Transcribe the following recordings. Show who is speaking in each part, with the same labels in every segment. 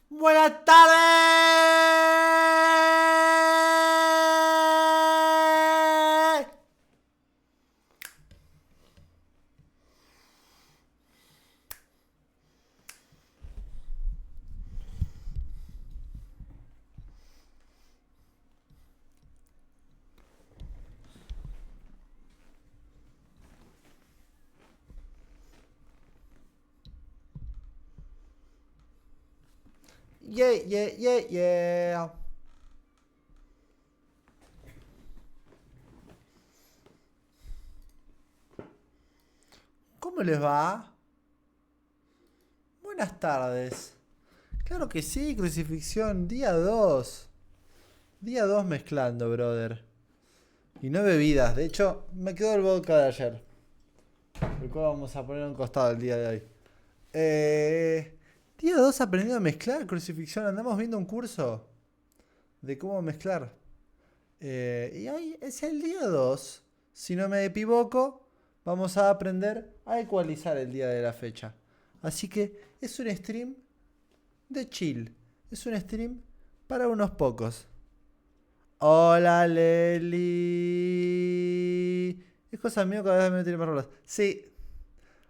Speaker 1: Buenas tardes. Yeah, yeah, yeah, yeah. ¿Cómo les va? Buenas tardes. Claro que sí, crucifixión, día 2. Día 2 mezclando, brother. Y no bebidas, de hecho, me quedó el vodka de ayer. El cual vamos a poner a un costado el día de hoy. Día 2 aprendiendo a mezclar, crucifixión. Andamos viendo un curso de cómo mezclar. Y hoy es el día 2. Si no me equivoco, vamos a aprender a ecualizar el día de la fecha. Así que es un stream de chill. Es un stream para unos pocos. Hola, Leli. Es cosa mío, cada vez me tiene más rolas. Sí.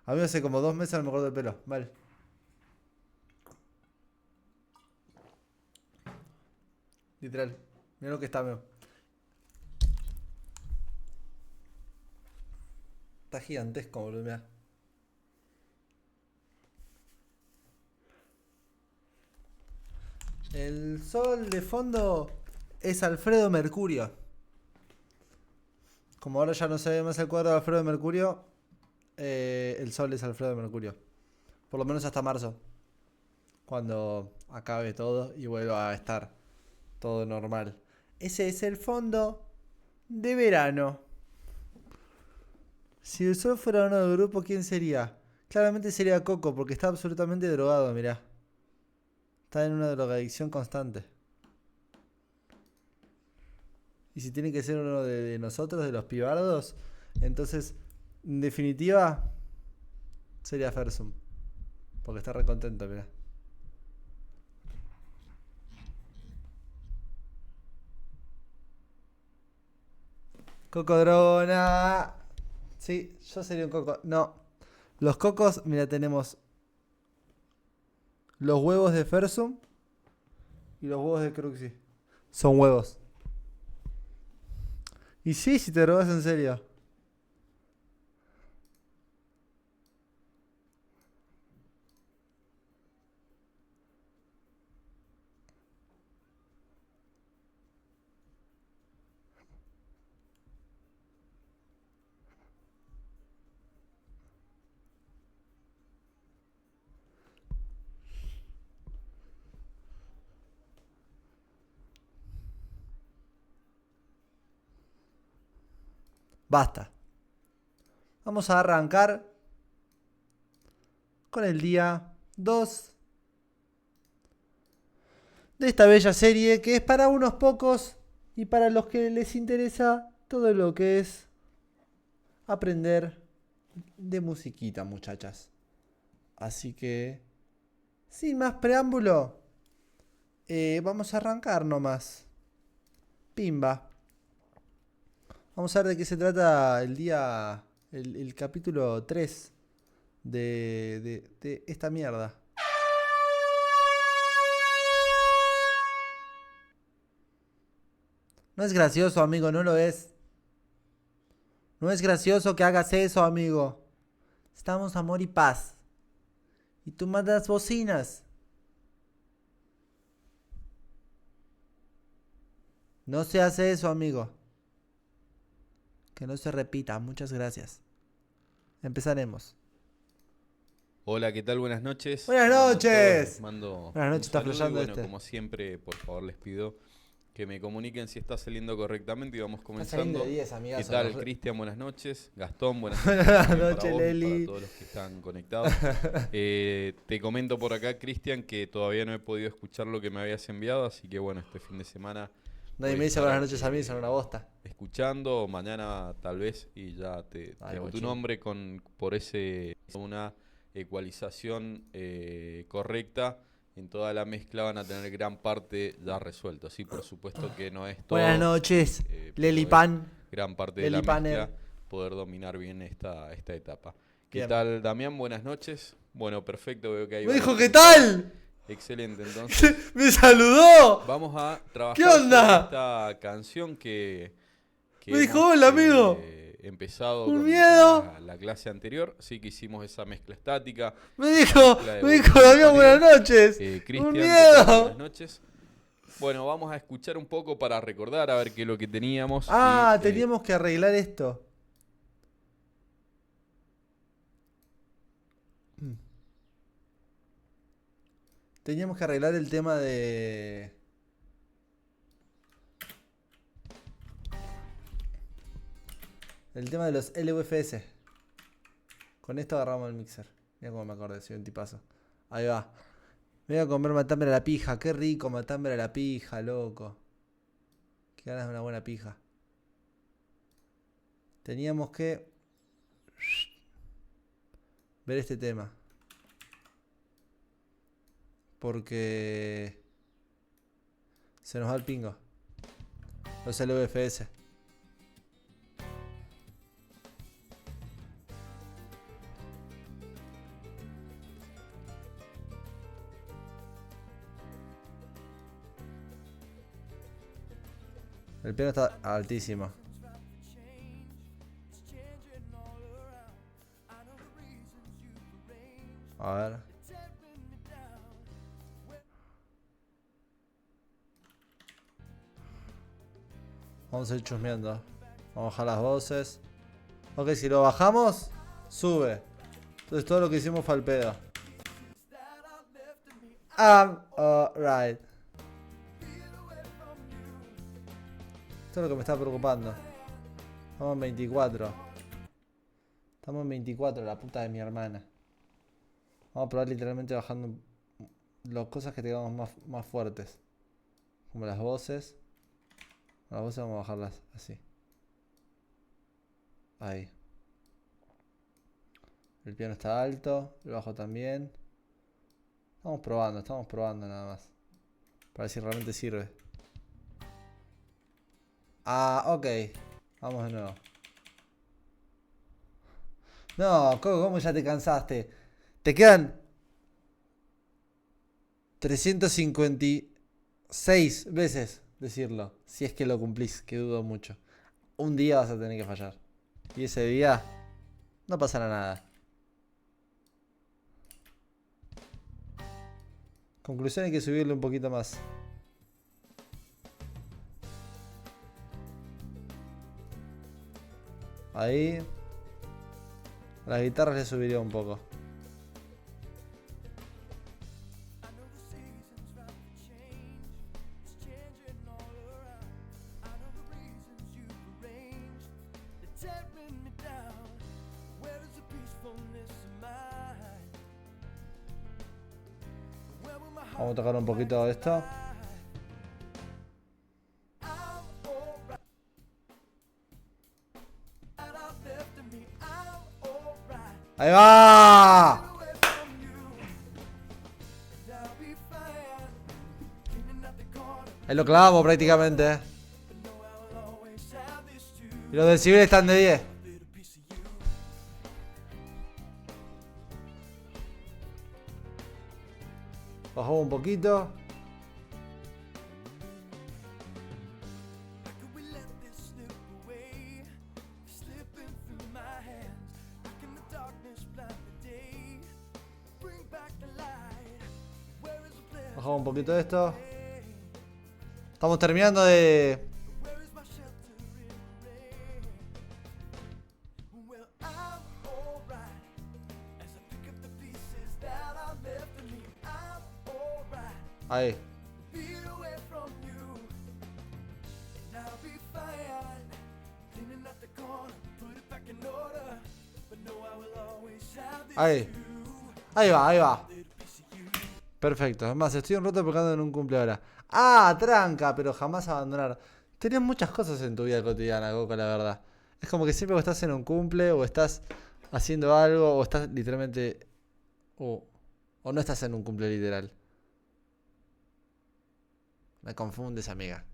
Speaker 1: A mí hace como 2 meses no me acuerdo del pelo. Vale. Literal. Mira lo que está, mío. Está gigantesco, boludo. Mirá. El sol de fondo es Alfredo Mercurio. Como ahora ya no se ve más el cuadro de Alfredo Mercurio, el sol es Alfredo Mercurio. Por lo menos hasta marzo. Cuando acabe todo y vuelva a estar todo normal. Ese es el fondo de verano. Si el sol fuera uno del grupo, ¿quién sería? Claramente sería Coco, porque está absolutamente drogado, mirá. Está en una drogadicción constante. Y si tiene que ser uno de nosotros, de los pibardos, entonces, en definitiva, sería Fersum. Porque está recontento, mirá. Cocodrona. Sí, yo sería un coco. No. Los cocos, mira, tenemos los huevos de Fersum y los huevos de Cruxy. Son huevos. Y sí, si te drogas en serio. Basta. Vamos a arrancar con el día 2 de esta bella serie que es para unos pocos y para los que les interesa todo lo que es aprender de musiquita, muchachas. Así que, sin más preámbulo, vamos a arrancar nomás. Pimba. Vamos a ver de qué se trata el día, el capítulo 3 de esta mierda. No es gracioso, amigo, no lo es. No es gracioso que hagas eso, amigo. Estamos amor y paz. Y tú mandas bocinas. No se hace eso, amigo. Que no se repita. Muchas gracias. Empezaremos.
Speaker 2: Hola, ¿qué tal? Buenas noches.
Speaker 1: Buenas
Speaker 2: Como ando todos, les
Speaker 1: noches.
Speaker 2: mando
Speaker 1: Buenas
Speaker 2: un
Speaker 1: noches, está
Speaker 2: saludo y
Speaker 1: flasheando
Speaker 2: bueno,
Speaker 1: este.
Speaker 2: como siempre, por favor les pido que me comuniquen si está saliendo correctamente y vamos
Speaker 1: Está saliendo de
Speaker 2: comenzando.
Speaker 1: 10,
Speaker 2: ¿Qué
Speaker 1: amigazo.
Speaker 2: tal, Cristian? Buenas noches. Gastón, buenas noches
Speaker 1: Buenas
Speaker 2: también para
Speaker 1: noches,
Speaker 2: vos y para
Speaker 1: Leli.
Speaker 2: todos los que están conectados. Te comento por acá, Cristian, que todavía no he podido escuchar lo que me habías enviado, así que bueno, este fin de semana
Speaker 1: Nadie
Speaker 2: voy a
Speaker 1: me dice
Speaker 2: estar
Speaker 1: buenas noches a mí, son una bosta.
Speaker 2: escuchando, o mañana tal vez, y ya te
Speaker 1: Ay,
Speaker 2: tengo tu
Speaker 1: guachín.
Speaker 2: nombre por ese una ecualización correcta en toda la mezcla van a tener gran parte ya resuelto. Sí, por supuesto que no es todo.
Speaker 1: Buenas noches,
Speaker 2: pero
Speaker 1: Lelipan.
Speaker 2: es gran parte de la
Speaker 1: Lelipaner.
Speaker 2: mezcla poder dominar bien esta etapa. ¿Qué
Speaker 1: Bien.
Speaker 2: tal, Damián? Buenas noches. Bueno, perfecto, veo que hay
Speaker 1: Me dijo,
Speaker 2: varios
Speaker 1: ¿qué tal?
Speaker 2: Excelente, entonces
Speaker 1: ¡Me saludó!
Speaker 2: vamos a trabajar
Speaker 1: ¿Qué onda?
Speaker 2: sobre esta canción que
Speaker 1: Me dijo,
Speaker 2: hemos,
Speaker 1: hola, amigo.
Speaker 2: empezado
Speaker 1: Un
Speaker 2: con
Speaker 1: miedo.
Speaker 2: la clase anterior. Sí que hicimos esa mezcla estática.
Speaker 1: Me dijo,
Speaker 2: mezcla de
Speaker 1: me dijo,
Speaker 2: volumen y
Speaker 1: Damián, buenas
Speaker 2: sonido.
Speaker 1: noches.
Speaker 2: Cristian,
Speaker 1: Un
Speaker 2: ¿qué tal? Buenas
Speaker 1: miedo.
Speaker 2: noches. Bueno, vamos a escuchar un poco para recordar a ver qué es lo que teníamos.
Speaker 1: Ah,
Speaker 2: y,
Speaker 1: teníamos que arreglar esto. Teníamos que arreglar el tema de... El tema de los LUFS. Con esto agarramos el mixer. Mira cómo me acordé, soy un tipazo. Ahí va. Me voy a comer matambre a la pija. Qué rico matambre a la pija, loco. Qué ganas de una buena pija. Teníamos que ver este tema. Porque se nos va el pingo. Los LUFS. El piano está altísimo. A ver. Vamos a ir chusmeando. Vamos a bajar las voces. Ok, si lo bajamos, sube. Entonces todo lo que hicimos fue al pedo. I'm alright. Esto es lo que me está preocupando. Estamos en 24. Estamos en 24, la puta de mi hermana. Vamos a probar literalmente bajando las cosas que tengamos más fuertes. Como las voces. Las voces vamos a bajarlas así. Ahí. El piano está alto, el bajo también. Estamos probando nada más. Para ver si realmente sirve. Ah, ok. Vamos de nuevo. No, Coco, ¿cómo ya te cansaste? Te quedan 356 veces decirlo. Si es que lo cumplís, que dudo mucho. Un día vas a tener que fallar. Y ese día no pasará nada. Conclusión, hay que subirle un poquito más. Ahí. A las guitarras le subiría un poco. Vamos a tocar un poquito de esto. ¡Ahí va! Ahí lo clavamos prácticamente. Y los decibeles están de 10. Bajamos un poquito. Bajamos un poquito de esto. Estamos terminando de... Ahí. Ahí. Ahí va, ahí va. Perfecto. Es más, estoy un rato tocando en un cumple ahora. Ah, tranca, pero jamás abandonar. Tenés muchas cosas en tu vida cotidiana, Coco, la verdad. Es como que siempre que estás en un cumple, o estás haciendo algo, o estás literalmente... o no estás en un cumple literal. Me confundes, amiga.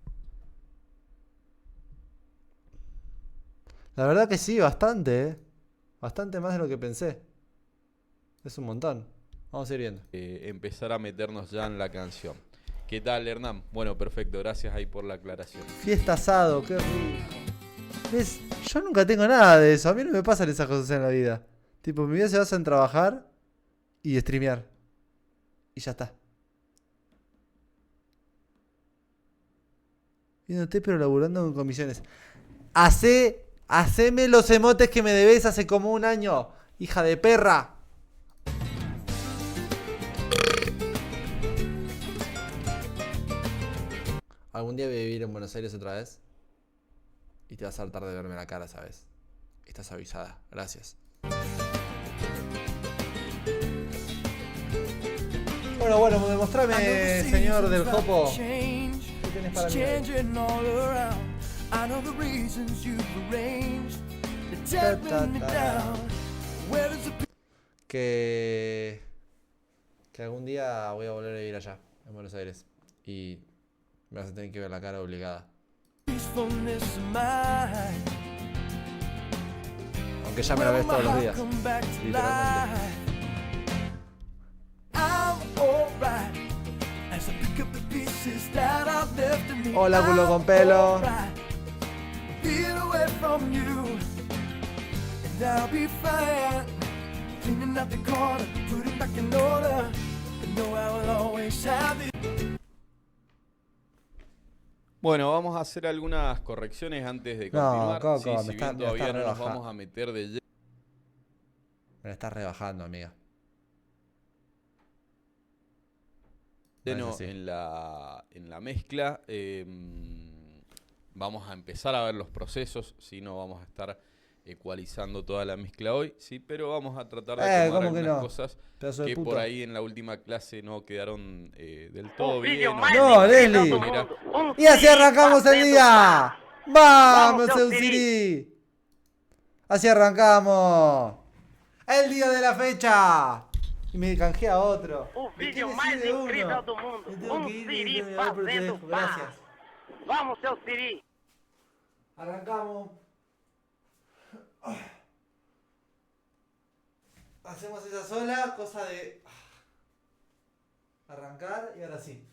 Speaker 1: La verdad que sí, bastante, Bastante más de lo que pensé. Es un montón. Vamos a ir viendo.
Speaker 2: Empezar a meternos ya en la canción. ¿Qué tal, Hernán? Bueno, perfecto, gracias ahí por la aclaración.
Speaker 1: Fiesta asado, qué rico. ¿Ves? Yo nunca tengo nada de eso. A mí no me pasan esas cosas en la vida. Tipo, mi vida se basa en trabajar y streamear. Y ya está. Viéndote, pero laburando con comisiones. Haceme los emotes que me debes hace como un año. Hija de perra. Algún día voy a vivir en Buenos Aires otra vez. Y te vas a hartar de verme la cara, ¿sabes? Estás avisada. Gracias. Bueno, demostrame, señor del Jopo. ¿Qué tenés para mí? Que algún día voy a volver a vivir allá, en Buenos Aires. Y me vas a tener que ver la cara obligada. Aunque ya me la ves todos los días, literalmente. Hola, culo con pelo.
Speaker 2: Bueno, vamos a hacer algunas correcciones antes de continuar.
Speaker 1: Coco,
Speaker 2: sí, si bien todavía no nos vamos a meter de lleno.
Speaker 1: Me la estás rebajando, amiga.
Speaker 2: En la mezcla. Vamos a empezar a ver los procesos, si no vamos a estar ecualizando toda la mezcla hoy, sí, pero vamos a tratar de tomar algunas cosas que por ahí en la última clase no quedaron del todo bien.
Speaker 1: No, Leslie. Y así arrancamos el día. Vamos, Euciri. Así arrancamos. El día de la fecha. Y me canjeé a otro.
Speaker 3: O vídeo mais incrível do mundo. Siri fazendo
Speaker 1: Gracias.
Speaker 3: Vamos, seu Siri.
Speaker 1: Arrancamos. Hacemos esa sola, cosa de arrancar y ahora sí.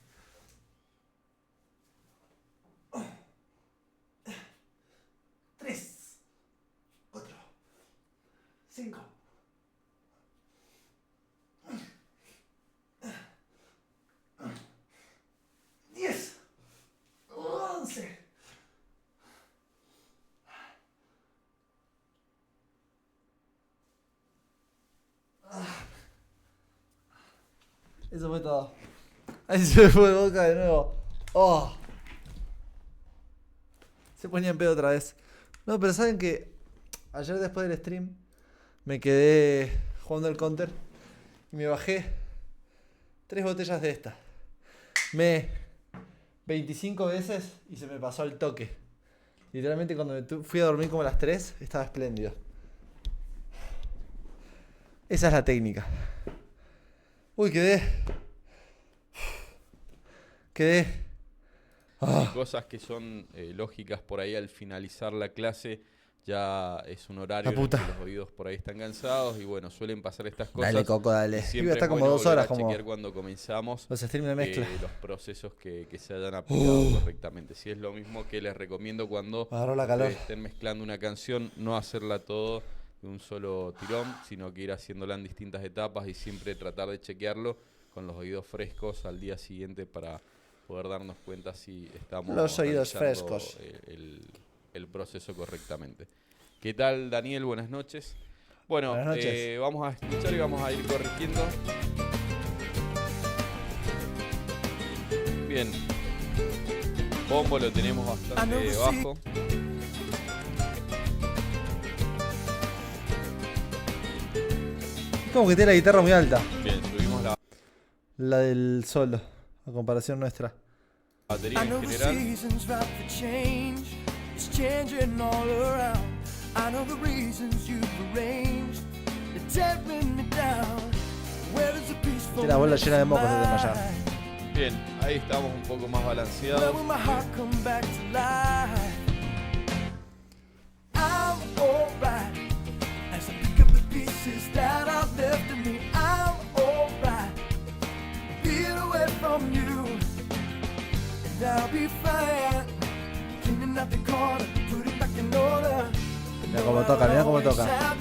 Speaker 1: 3, 4, 5, 10, 11. Eso fue todo. Ahí se me fue boca de nuevo. Oh. Se ponía en pedo otra vez. No, pero saben que ayer después del stream me quedé jugando el counter y me bajé 3 botellas de esta. 25 veces y se me pasó el toque. Literalmente cuando fui a dormir como a las 3 estaba espléndido. Esa es la técnica. Uy, quedé.
Speaker 2: Cosas que son lógicas por ahí al finalizar la clase. Ya es un horario en el que los oídos por ahí están cansados y bueno, suelen pasar estas cosas.
Speaker 1: Dale, Coco, dale.
Speaker 2: Siempre
Speaker 1: está como
Speaker 2: bueno
Speaker 1: 2 horas como
Speaker 2: chequear cuando comenzamos
Speaker 1: los streams de mezcla.
Speaker 2: los procesos que se hayan aplicado correctamente. Si es lo mismo que les recomiendo cuando estén mezclando una canción, no hacerla todo de un solo tirón, sino que ir haciéndola en distintas etapas y siempre tratar de chequearlo con los oídos frescos al día siguiente para poder darnos cuenta si estamos
Speaker 1: los oídos frescos
Speaker 2: el proceso correctamente. ¿Qué tal, Daniel? Buenas noches. Bueno,
Speaker 1: buenas noches.
Speaker 2: Vamos a escuchar y vamos a ir corrigiendo. Bien. Bombo lo tenemos bastante bajo.
Speaker 1: Como que tiene la guitarra muy alta.
Speaker 2: Bien, subimos
Speaker 1: la del solo, a comparación nuestra.
Speaker 2: Batería en general.
Speaker 1: Tiene la bola llena de mocos de desmayar.
Speaker 2: Bien, ahí estamos un poco más balanceados.
Speaker 1: Mira cómo toca, mira cómo toca.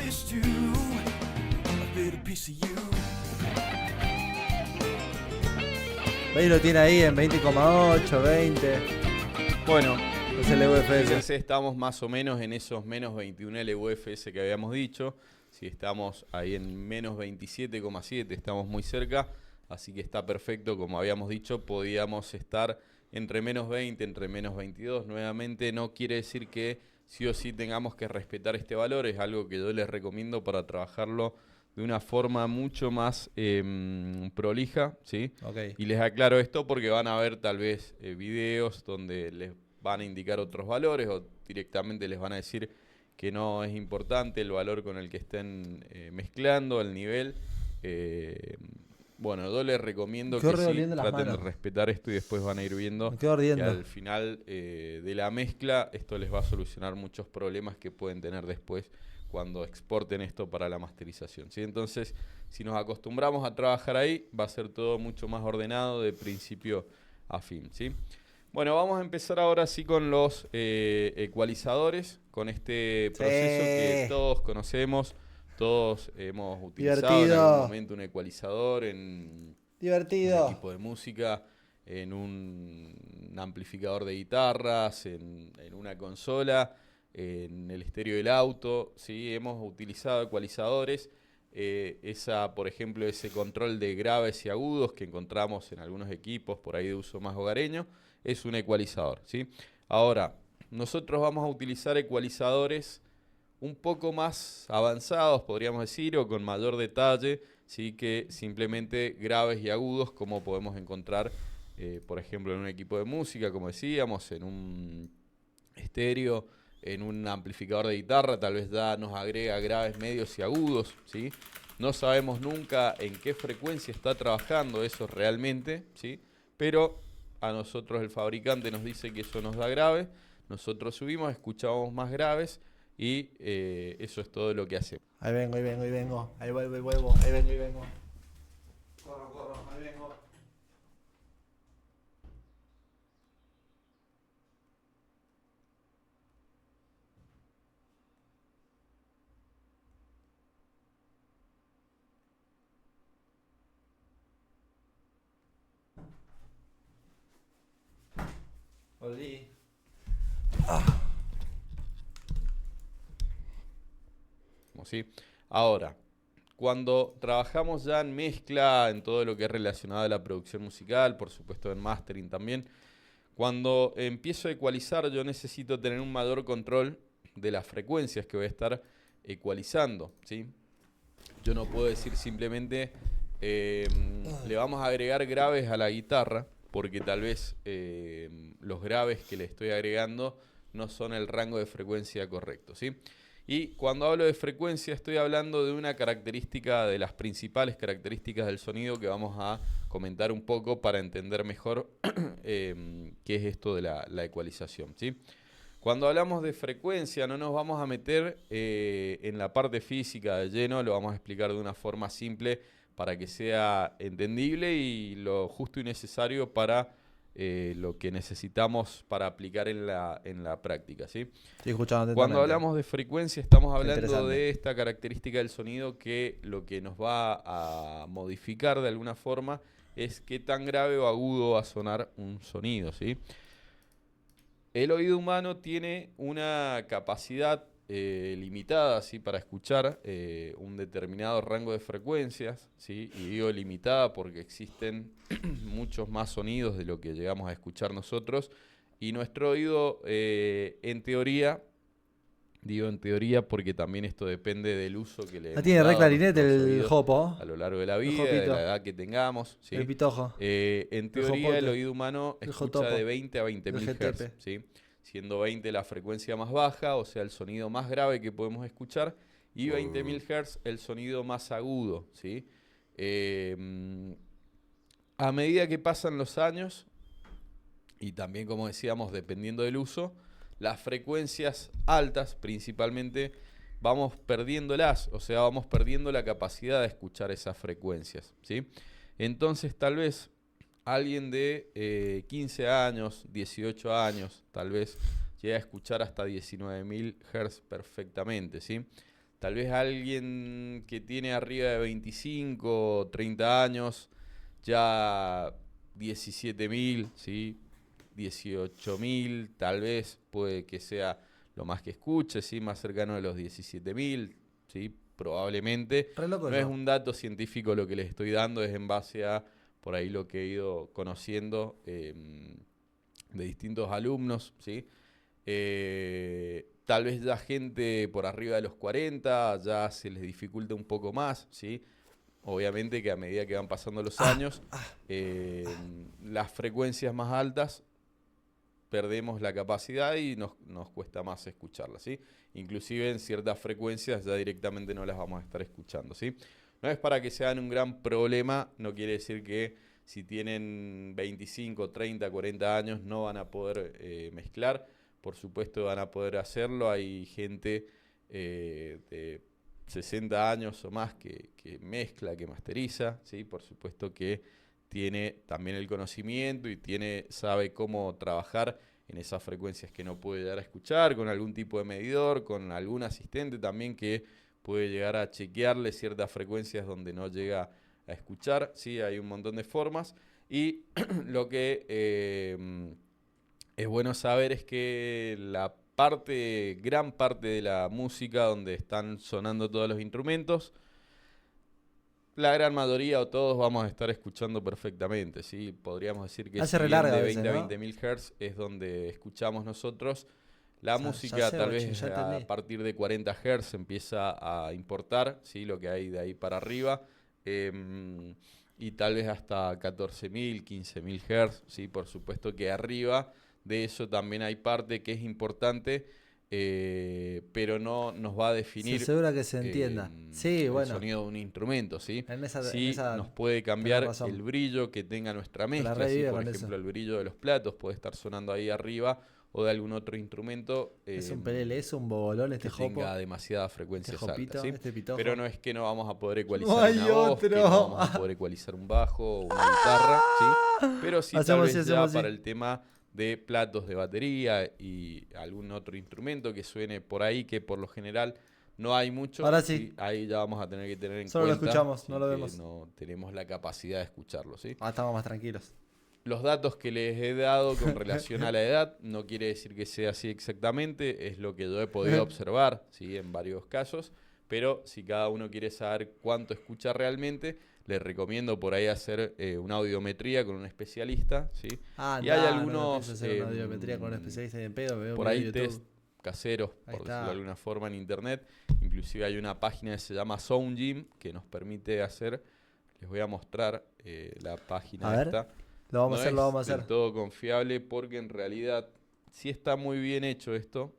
Speaker 1: Ahí lo tiene ahí en 20,8, 20.
Speaker 2: Bueno,
Speaker 1: es el LUFS.
Speaker 2: Fíjense, estamos más o menos en esos menos 21 LUFS que habíamos dicho. Si estamos ahí en menos 27,7, estamos muy cerca. Así que está perfecto, como habíamos dicho, podíamos estar entre menos 20, entre menos 22. Nuevamente no quiere decir que sí o sí tengamos que respetar este valor. Es algo que yo les recomiendo para trabajarlo de una forma mucho más prolija, ¿sí?
Speaker 1: Okay.
Speaker 2: Y les aclaro esto porque van a ver tal vez videos donde les van a indicar otros valores o directamente les van a decir que no es importante el valor con el que estén mezclando, el nivel. Bueno, yo les recomiendo que sí traten de respetar esto y después van a ir viendo que al final de la mezcla esto les va a solucionar muchos problemas que pueden tener después cuando exporten esto para la masterización, ¿sí? Entonces, si nos acostumbramos a trabajar ahí, va a ser todo mucho más ordenado de principio a fin, ¿sí? Bueno, vamos a empezar ahora sí con los ecualizadores, con este proceso que todos conocemos. Todos hemos utilizado en algún momento un ecualizador en un equipo de música, en un amplificador de guitarras, en una consola, en el estéreo del auto, ¿sí? Hemos utilizado ecualizadores. Por ejemplo, ese control de graves y agudos que encontramos en algunos equipos por ahí de uso más hogareño, es un ecualizador, ¿sí? Ahora, nosotros vamos a utilizar ecualizadores un poco más avanzados, podríamos decir, o con mayor detalle, ¿sí? Que simplemente graves y agudos, como podemos encontrar, por ejemplo, en un equipo de música, como decíamos, en un estéreo, en un amplificador de guitarra, tal vez ya nos agrega graves, medios y agudos, ¿sí? No sabemos nunca en qué frecuencia está trabajando eso realmente, ¿sí? Pero a nosotros el fabricante nos dice que eso nos da grave, nosotros subimos, escuchamos más graves, y eso es todo lo que hacemos.
Speaker 1: Ahí vengo. Ahí vuelvo. Ahí vengo. Corro. Ahí vengo. Volví.
Speaker 2: ¿Sí? Ahora, cuando trabajamos ya en mezcla, en todo lo que es relacionado a la producción musical, por supuesto en mastering también, cuando empiezo a ecualizar yo necesito tener un mayor control de las frecuencias que voy a estar ecualizando, ¿sí? Yo no puedo decir simplemente le vamos a agregar graves a la guitarra, porque tal vez los graves que le estoy agregando no son el rango de frecuencia correcto, ¿sí? Y cuando hablo de frecuencia estoy hablando de una característica, de las principales características del sonido que vamos a comentar un poco para entender mejor qué es esto de la ecualización, ¿sí? Cuando hablamos de frecuencia no nos vamos a meter en la parte física de lleno, lo vamos a explicar de una forma simple para que sea entendible y lo justo y necesario para lo que necesitamos para aplicar en la práctica, ¿sí? Cuando hablamos de frecuencia estamos hablando de esta característica del sonido que lo que nos va a modificar de alguna forma es qué tan grave o agudo va a sonar un sonido, ¿sí? El oído humano tiene una capacidad limitada, ¿sí? Para escuchar un determinado rango de frecuencias, ¿sí? Y digo limitada porque existen muchos más sonidos de lo que llegamos a escuchar nosotros. Y nuestro oído, en teoría, digo en teoría porque también esto depende del uso que le hemos
Speaker 1: tiene
Speaker 2: dado
Speaker 1: re clarinete el jopo
Speaker 2: a lo largo de la vida, de la edad que tengamos, ¿sí?
Speaker 1: El pitojo.
Speaker 2: En teoría el oído humano escucha de 20 a 20.000 Hz, ¿sí? Siendo 20 la frecuencia más baja, o sea, el sonido más grave que podemos escuchar, y 20.000 Hz el sonido más agudo, ¿sí? a medida que pasan los años, y también, como decíamos, dependiendo del uso, las frecuencias altas principalmente vamos perdiéndolas, o sea, vamos perdiendo la capacidad de escuchar esas frecuencias, ¿sí? Entonces, tal vez alguien de 15 años, 18 años, tal vez llegue a escuchar hasta 19.000 Hz perfectamente, ¿sí? Tal vez alguien que tiene arriba de 25 o 30 años, ya 17.000, ¿sí? 18.000, tal vez puede que sea lo más que escuche, ¿sí? Más cercano de los 17.000, ¿sí? Probablemente. No es un dato científico lo que les estoy dando, es en base a por ahí lo que he ido conociendo de distintos alumnos, ¿sí? Tal vez ya gente por arriba de los 40 ya se les dificulta un poco más, ¿sí? Obviamente que a medida que van pasando los años, las frecuencias más altas perdemos la capacidad y nos cuesta más escucharlas, ¿sí? Inclusive en ciertas frecuencias ya directamente no las vamos a estar escuchando, ¿sí? No es para que sean un gran problema, no quiere decir que si tienen 25, 30, 40 años no van a poder mezclar. Por supuesto van a poder hacerlo. Hay gente de 60 años o más que mezcla, que masteriza, ¿sí? Por supuesto que tiene también el conocimiento y sabe cómo trabajar en esas frecuencias que no puede llegar a escuchar, con algún tipo de medidor, con algún asistente también que puede llegar a chequearle ciertas frecuencias donde no llega a escuchar, ¿sí? Hay un montón de formas y lo que es bueno saber es que gran parte de la música donde están sonando todos los instrumentos, la gran mayoría o todos vamos a estar escuchando perfectamente, ¿sí? Podríamos decir que
Speaker 1: si bien
Speaker 2: de 20 a 20.000 Hz es donde escuchamos nosotros. La música tal vez a partir de 40 Hz empieza a importar, ¿sí? Lo que hay de ahí para arriba. Y tal vez hasta 14.000, 15.000 Hz, ¿sí? Por supuesto que arriba de eso también hay parte que es importante, pero no nos va a definir.
Speaker 1: Se asegura que se entienda. Sí,
Speaker 2: el sonido de un instrumento, ¿sí? Sí, nos puede cambiar el brillo que tenga nuestra mezcla, ¿sí? Por ejemplo, el brillo de los platos puede estar sonando ahí arriba o de algún otro instrumento.
Speaker 1: Es un pelele, es un bobolón este
Speaker 2: que tenga demasiadas frecuencias altas, ¿sí?
Speaker 1: Este
Speaker 2: pero no es que no vamos a poder ecualizar una voz, que no vamos a poder ecualizar un bajo o una guitarra, ¿sí? Pero sí tal vez ya para el tema de platos de batería y algún otro instrumento que suene por ahí, que por lo general no hay mucho.
Speaker 1: Ahora sí.
Speaker 2: Ahí ya vamos a tener que tener en
Speaker 1: Solo
Speaker 2: cuenta.
Speaker 1: Solo lo escuchamos,
Speaker 2: ¿sí?
Speaker 1: no lo vemos.
Speaker 2: No tenemos la capacidad de escucharlo, ¿sí?
Speaker 1: Estamos más tranquilos.
Speaker 2: Los datos que les he dado con relación a la edad no quiere decir que sea así exactamente, es lo que yo he podido observar, ¿sí? En varios casos, pero si cada uno quiere saber cuánto escucha realmente, les recomiendo por ahí hacer una audiometría con un especialista, ¿sí?
Speaker 1: Y hay algunos hacer una audiometría con un especialista en pedo, veo
Speaker 2: por ahí test caseros, por decirlo de alguna forma, en internet. Inclusive hay una página que se llama SoundGym que nos permite hacer, les voy a mostrar la página esta.
Speaker 1: Lo vamos a hacer.
Speaker 2: No es todo confiable porque en realidad sí está muy bien hecho esto,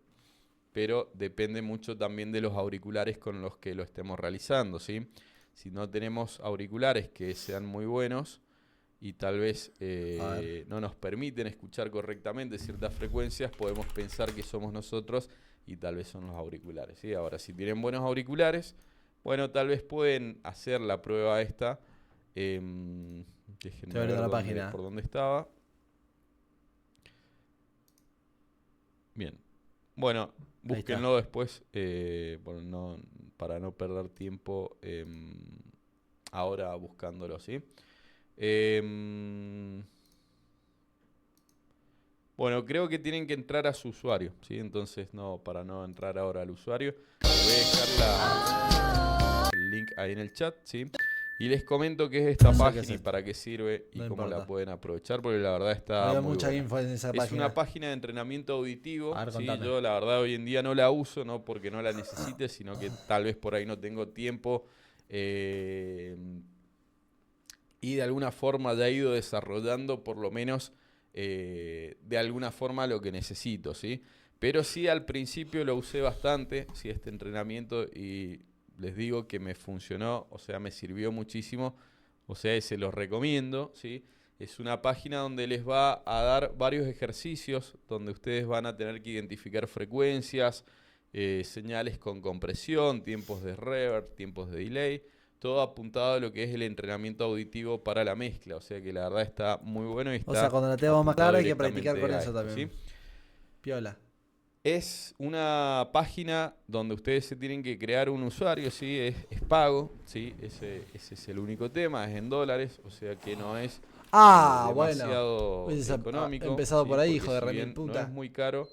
Speaker 2: pero depende mucho también de los auriculares con los que lo estemos realizando, ¿sí? Si no tenemos auriculares que sean muy buenos y tal vez no nos permiten escuchar correctamente ciertas frecuencias, podemos pensar que somos nosotros y tal vez son los auriculares, ¿sí? Ahora, si tienen buenos auriculares, bueno, tal vez pueden hacer la prueba esta. Déjenme ver
Speaker 1: la página.
Speaker 2: Por dónde estaba. Bien. Bueno, búsquenlo después para no perder tiempo ahora buscándolo, ¿sí? Bueno, creo que tienen que entrar a su usuario, ¿sí? Entonces, para no entrar ahora al usuario, les voy a dejar el link ahí en el chat, ¿sí? Y les comento qué es esta página y para qué sirve y cómo la pueden aprovechar, porque la verdad está muy buena.
Speaker 1: Info en esa página.
Speaker 2: Es una página de entrenamiento auditivo. ¿Sí? Yo la verdad hoy en día no la uso, no porque no la necesite, sino que tal vez por ahí no tengo tiempo. Y de alguna forma ya he ido desarrollando por lo menos de alguna forma lo que necesito, ¿sí? Pero sí al principio lo usé bastante, ¿sí? Este entrenamiento, y les digo que me funcionó, o sea, me sirvió muchísimo. o sea, se los recomiendo, ¿sí? Es una página donde les va a dar varios ejercicios, donde ustedes van a tener que identificar frecuencias, señales con compresión, tiempos de reverb, tiempos de delay, todo apuntado a lo que es el entrenamiento auditivo para la mezcla. O sea que la verdad está muy bueno. Y está,
Speaker 1: o sea, cuando la tengamos más clara hay que practicar con eso también. ¿Sí? Piola.
Speaker 2: Es una página donde ustedes se tienen que crear un usuario, ¿sí? Es pago, ¿sí? Ese es el único tema, es en dólares, o sea que no es demasiado económico.
Speaker 1: Empezado por ahí, hijo de
Speaker 2: remil puta. No es muy caro,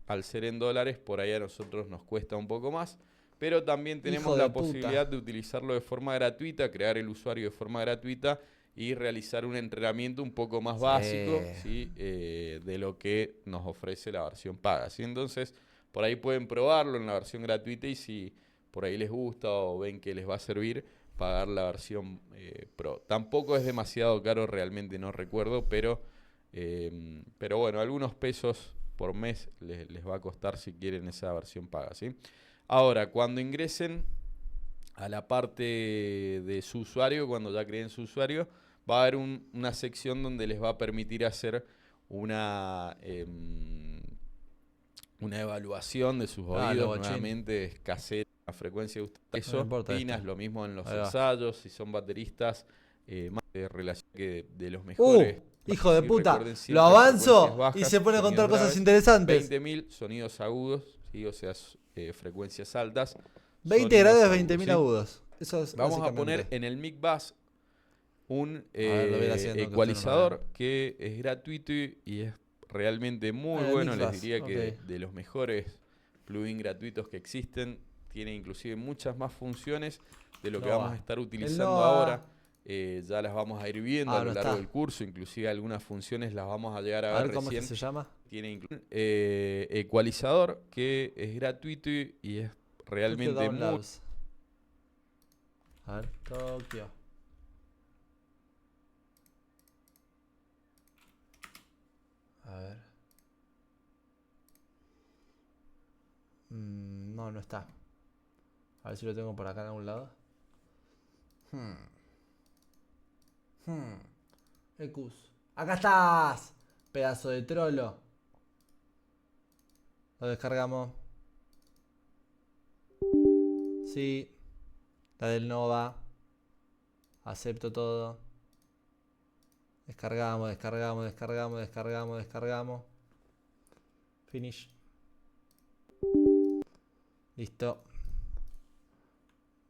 Speaker 2: al ser en dólares, por ahí a nosotros nos cuesta un poco más. Pero también tenemos la posibilidad de utilizarlo de forma gratuita, crear el usuario de forma gratuita y realizar un entrenamiento un poco más básico, ¿sí? De lo que nos ofrece la versión paga, ¿sí? Entonces, por ahí pueden probarlo en la versión gratuita y si por ahí les gusta o ven que les va a servir, pagar la versión Pro. Tampoco es demasiado caro, realmente no recuerdo, pero bueno, algunos pesos por mes les va a costar si quieren esa versión paga, ¿sí? Ahora, cuando ingresen a la parte de su usuario, cuando ya creen su usuario, va a haber una sección donde les va a permitir hacer una evaluación de sus oídos, nuevamente escasez, la frecuencia de ustedes. Eso opinas, lo mismo en los ensayos, si son bateristas, más de relación que de los mejores.
Speaker 1: Hijo de puta, lo avanzo bajas, y se pone a contar cosas interesantes.
Speaker 2: 20.000 sonidos agudos, ¿sí? O sea, frecuencias altas.
Speaker 1: 20 grados, 20.000 agudos. Eso es
Speaker 2: Vamos a poner en el mic bus un ecualizador que es gratuito y es realmente muy bueno. Les diría que de los mejores plugins gratuitos que existen. Tiene inclusive muchas más funciones de lo que vamos a estar utilizando ahora. Ya las vamos a ir viendo a lo largo del curso. Inclusive algunas funciones las vamos a llegar a ver
Speaker 1: ¿cómo
Speaker 2: recién.
Speaker 1: se llama?
Speaker 2: Tiene ecualizador que es gratuito y es realmente muy...
Speaker 1: A ver, Tokio. A ver. No está. A ver si lo tengo por acá en algún lado. Ecus. ¡Acá estás! Pedazo de trolo. Lo descargamos. Sí. La del Nova. Acepto todo. Descargamos. Finish. Listo.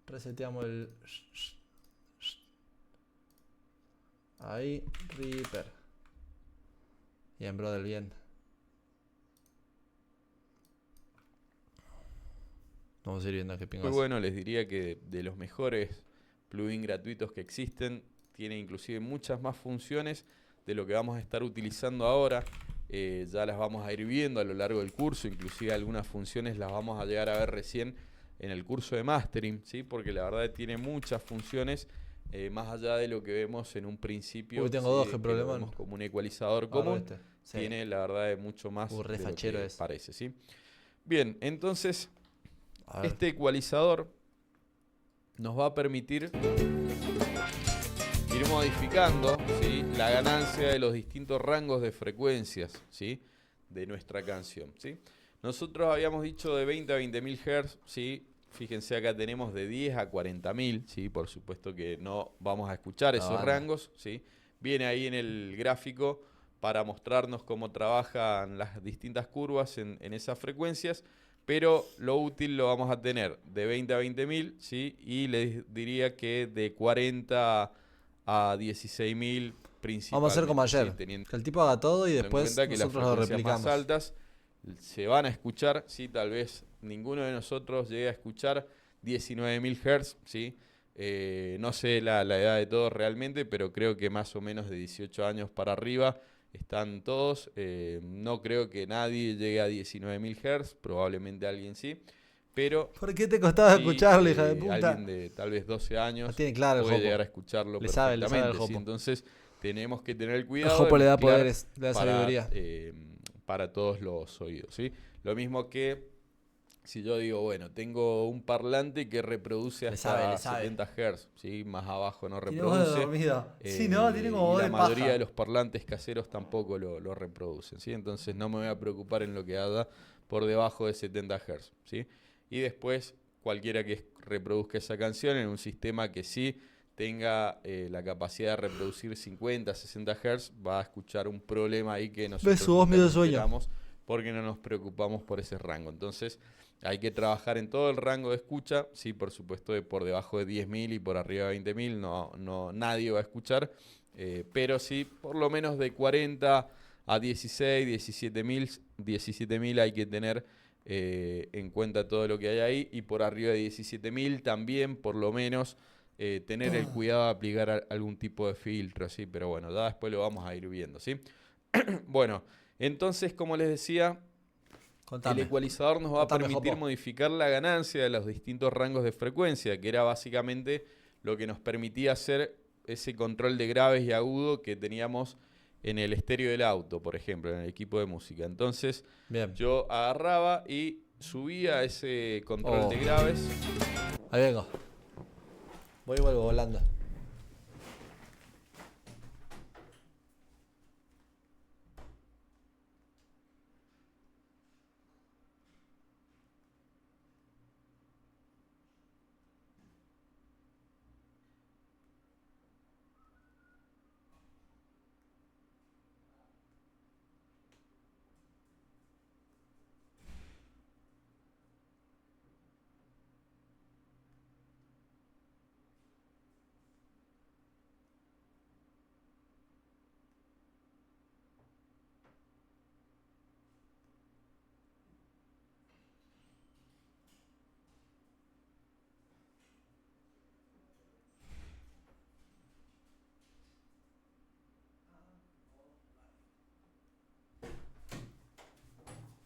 Speaker 1: Reseteamos el... Ahí. Reaper. Bien, brother, bien. Vamos a ir viendo qué pingas.
Speaker 2: Muy bueno, les diría que de los mejores plugins gratuitos que existen. Tiene inclusive muchas más funciones de lo que vamos a estar utilizando ahora. Ya las vamos a ir viendo a lo largo del curso. Inclusive algunas funciones las vamos a llegar a ver recién en el curso de mastering, ¿sí? Porque la verdad tiene muchas funciones, más allá de lo que vemos en un principio.
Speaker 1: Uy, tengo dos, que problema.
Speaker 2: Como un ecualizador común. Tiene la verdad mucho más de lo que parece, ¿sí? Bien, entonces este ecualizador nos va a permitir ir modificando, ¿sí? La ganancia de los distintos rangos de frecuencias, ¿sí? De nuestra canción, ¿sí? Nosotros habíamos dicho de 20 a 20.000 Hz, ¿sí? Fíjense, acá tenemos de 10 a 40.000, ¿sí? Por supuesto que no vamos a escuchar esos rangos, ¿sí? Viene ahí en el gráfico para mostrarnos cómo trabajan las distintas curvas en esas frecuencias, pero lo útil lo vamos a tener de 20 a 20.000, ¿sí? Y les diría que de 40 a 16.000 principalmente.
Speaker 1: Vamos a hacer como ayer, ¿sí? Que el tipo haga todo y después nosotros lo replicamos.
Speaker 2: Más altas se van a escuchar, ¿sí? Tal vez ninguno de nosotros llegue a escuchar 19.000 Hz, ¿sí? No sé la edad de todos realmente, pero creo que más o menos de 18 años para arriba están todos. No creo que nadie llegue a 19.000 Hz, probablemente alguien sí. Pero
Speaker 1: ¿por qué te costaba escucharlo, hija de puta?
Speaker 2: Alguien de tal vez 12 años
Speaker 1: tiene claro
Speaker 2: puede llegar a escucharlo perfectamente.
Speaker 1: Sabe el
Speaker 2: ¿sí? Entonces tenemos que tener cuidado.
Speaker 1: El Jopo le da poderes, le da sabiduría.
Speaker 2: Para todos los oídos, ¿sí? Lo mismo que si yo digo, bueno, tengo un parlante que reproduce hasta 70 Hz, ¿sí? Más abajo no reproduce.
Speaker 1: Sí, no, tiene como voz
Speaker 2: y
Speaker 1: de
Speaker 2: la mayoría
Speaker 1: paja.
Speaker 2: de los parlantes caseros tampoco lo reproducen, ¿sí? Entonces no me voy a preocupar en lo que haga por debajo de 70 Hz, ¿sí? Y después, cualquiera que reproduzca esa canción en un sistema que sí tenga la capacidad de reproducir 50, 60 Hz, va a escuchar un problema ahí que nosotros
Speaker 1: su voz medio sueño.
Speaker 2: Porque no nos preocupamos por ese rango. Entonces, hay que trabajar en todo el rango de escucha. Sí, por supuesto, por debajo de 10.000 y por arriba de 20.000 no, nadie va a escuchar. Pero sí, por lo menos de 40 a 16, 17.000 hay que tener en cuenta todo lo que hay ahí. Y por arriba de 17.000 también, por lo menos, tener el cuidado de aplicar algún tipo de filtro, ¿sí? Pero bueno, ya después lo vamos a ir viendo, ¿sí? Bueno, entonces, como les decía, el ecualizador nos va a permitir modificar la ganancia de los distintos rangos de frecuencia, que era básicamente lo que nos permitía hacer ese control de graves y agudo que teníamos en el estéreo del auto, por ejemplo, en el equipo de música. Entonces, yo agarraba y subía ese control de graves.
Speaker 1: Ahí vengo. Voy y vuelvo volando.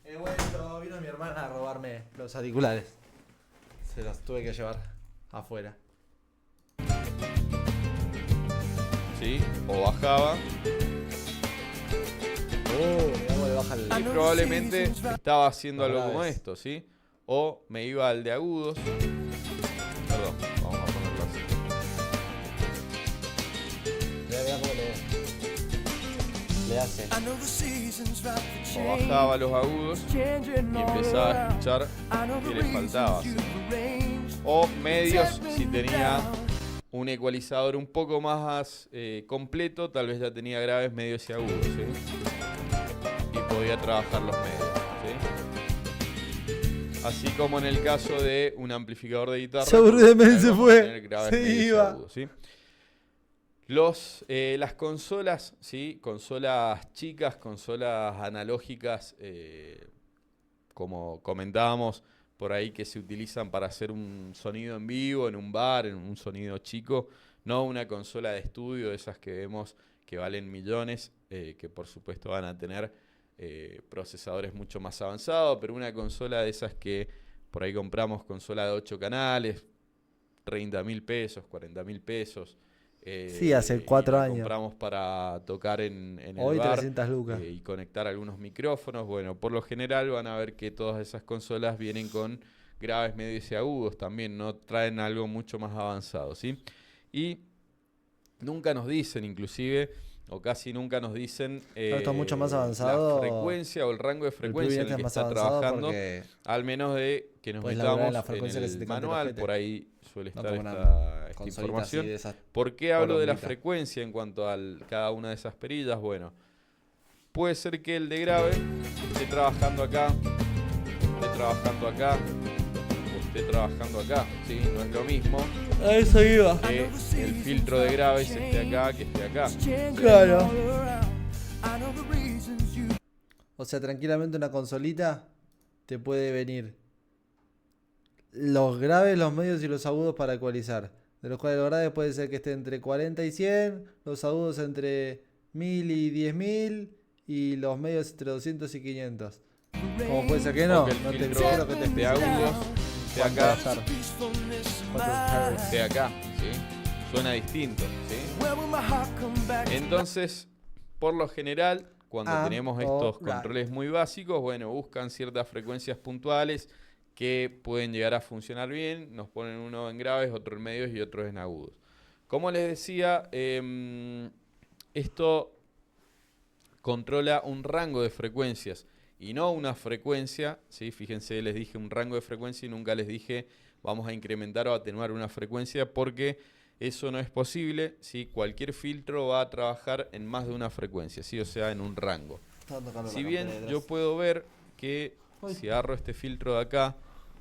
Speaker 1: He vuelto, vino mi hermana a robarme los auriculares. Se los tuve que llevar afuera.
Speaker 2: Sí, o bajaba. Y probablemente estaba haciendo algo como esto, ¿sí? O me iba al de agudos. Perdón, vamos a ponerlo así.
Speaker 1: Le hace.
Speaker 2: O bajaba los agudos y empezaba a escuchar que le faltaba, ¿sí? O medios, si tenía un ecualizador un poco más completo, tal vez ya tenía graves, medios y agudos, ¿sí? Y podía trabajar los medios, ¿sí? Así como en el caso de un amplificador de guitarra.
Speaker 1: Se fue.
Speaker 2: Se iba. Agudos, ¿sí? Las consolas, ¿sí? Consolas chicas, consolas analógicas, como comentábamos por ahí, que se utilizan para hacer un sonido en vivo, en un bar, en un sonido chico, no una consola de estudio, de esas que vemos que valen millones, que por supuesto van a tener procesadores mucho más avanzados, pero una consola de esas que por ahí compramos, consola de 8 canales, 30.000 pesos, 40.000 pesos.
Speaker 1: Sí, hace 4 años.
Speaker 2: Compramos para tocar en el
Speaker 1: hoy
Speaker 2: bar
Speaker 1: 300 lucas.
Speaker 2: Y conectar algunos micrófonos. Bueno, por lo general van a ver que todas esas consolas vienen con graves, medios y agudos también, no traen algo mucho más avanzado, ¿sí? Y nunca nos dicen, inclusive, o casi nunca nos dicen
Speaker 1: esto es mucho más avanzado,
Speaker 2: la frecuencia o el rango de frecuencia en el que está trabajando, al menos de que nos metamos en el manual, por ahí suele estar esta información. ¿Por qué hablo de la frecuencia en cuanto a cada una de esas perillas? Bueno, puede ser que el de grave esté trabajando acá, esté trabajando acá, o esté trabajando acá, ¿sí? No es lo mismo.
Speaker 1: A eso iba.
Speaker 2: Que el filtro de graves esté acá que esté acá.
Speaker 1: Claro. O sea, tranquilamente una consolita te puede venir los graves, los medios y los agudos para ecualizar. De los cuales los graves puede ser que esté entre 40 y 100, los agudos entre 1000 y 10.000 y los medios entre 200 y 500. ¿Cómo puede ser que no?
Speaker 2: No te creo que te esté agudos, esté acá, esté acá, ¿sí? Suena distinto, ¿sí? Entonces, por lo general, cuando tenemos estos controles muy básicos, bueno, buscan ciertas frecuencias puntuales que pueden llegar a funcionar bien. Nos ponen uno en graves, otro en medios y otro en agudos. Como les decía, esto controla un rango de frecuencias y no una frecuencia, ¿sí? Fíjense, les dije un rango de frecuencia y nunca les dije vamos a incrementar o atenuar una frecuencia, porque eso no es posible, ¿sí? Cualquier filtro va a trabajar en más de una frecuencia, ¿sí? O sea, en un rango. Si bien yo puedo ver que si agarro este filtro de acá,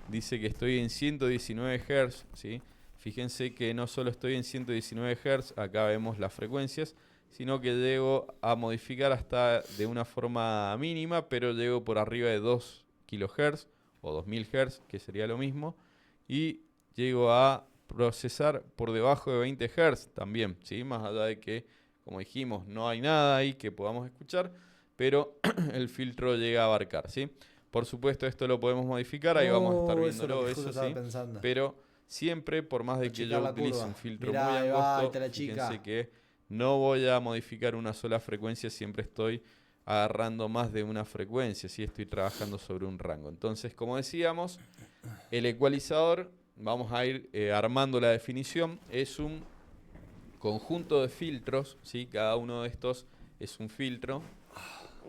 Speaker 2: dice que estoy en 119 Hz, ¿sí? Fíjense que no solo estoy en 119 Hz, acá vemos las frecuencias, sino que llego a modificar hasta de una forma mínima, pero llego por arriba de 2 kHz o 2000 Hz, que sería lo mismo, y llego a procesar por debajo de 20 Hz también, ¿sí? Más allá de que, como dijimos, no hay nada ahí que podamos escuchar, pero el filtro llega a abarcar, ¿sí? Por supuesto, esto lo podemos modificar, ahí vamos a estar viéndolo, eso sí, pero siempre, por más de que yo utilice un filtro muy angosto, fíjense que no voy a modificar una sola frecuencia, siempre estoy agarrando más de una frecuencia, ¿sí? Estoy trabajando sobre un rango. Entonces, como decíamos, el ecualizador, vamos a ir armando la definición, es un conjunto de filtros, ¿sí? Cada uno de estos es un filtro,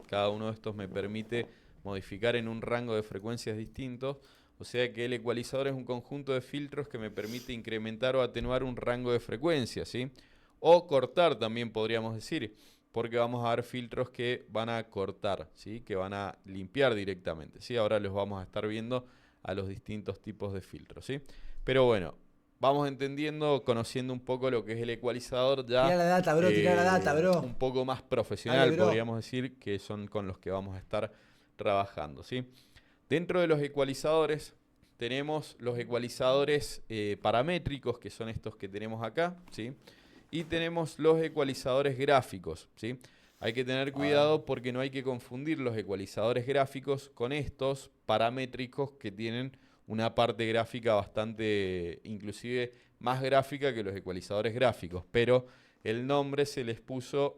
Speaker 2: cada uno de estos me permite modificar en un rango de frecuencias distintos, o sea que el ecualizador es un conjunto de filtros que me permite incrementar o atenuar un rango de frecuencias, ¿sí? O cortar también podríamos decir, porque vamos a ver filtros que van a cortar, ¿sí? Que van a limpiar directamente, ¿sí? Ahora los vamos a estar viendo a los distintos tipos de filtros, ¿sí? Pero bueno, vamos entendiendo, conociendo un poco lo que es el ecualizador ya.
Speaker 1: Tira la data, bro, tira la data, bro.
Speaker 2: Un poco más profesional, dale, podríamos decir, que son con los que vamos a estar trabajando, ¿sí? Dentro de los ecualizadores tenemos los ecualizadores paramétricos, que son estos que tenemos acá, ¿sí? Y tenemos los ecualizadores gráficos, ¿sí? Hay que tener cuidado porque no hay que confundir los ecualizadores gráficos con estos paramétricos que tienen una parte gráfica bastante, inclusive más gráfica que los ecualizadores gráficos, pero el nombre se les puso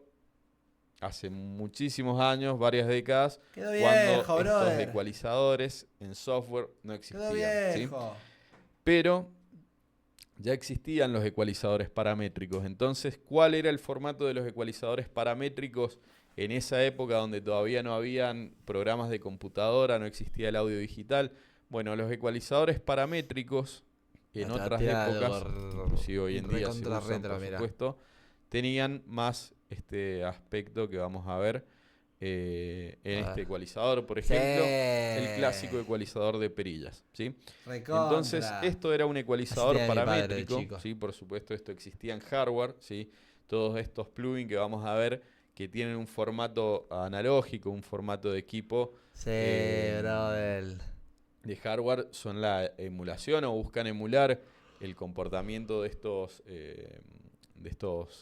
Speaker 2: hace muchísimos años, varias décadas, cuando estos ecualizadores en software no existían, ¿sí? Pero ya existían los ecualizadores paramétricos. Entonces, ¿cuál era el formato de los ecualizadores paramétricos en esa época donde todavía no habían programas de computadora, no existía el audio digital? Bueno, los ecualizadores paramétricos en otras épocas, inclusive hoy en día se usan, por supuesto, tenían más este aspecto que vamos a ver en este ecualizador, por ejemplo, el clásico ecualizador de perillas, ¿sí? Entonces, esto era un ecualizador paramétrico, ¿sí? Por supuesto, esto existía en hardware, ¿sí? Todos estos plugins que vamos a ver que tienen un formato analógico, un formato de equipo de hardware, son la emulación o buscan emular el comportamiento de estos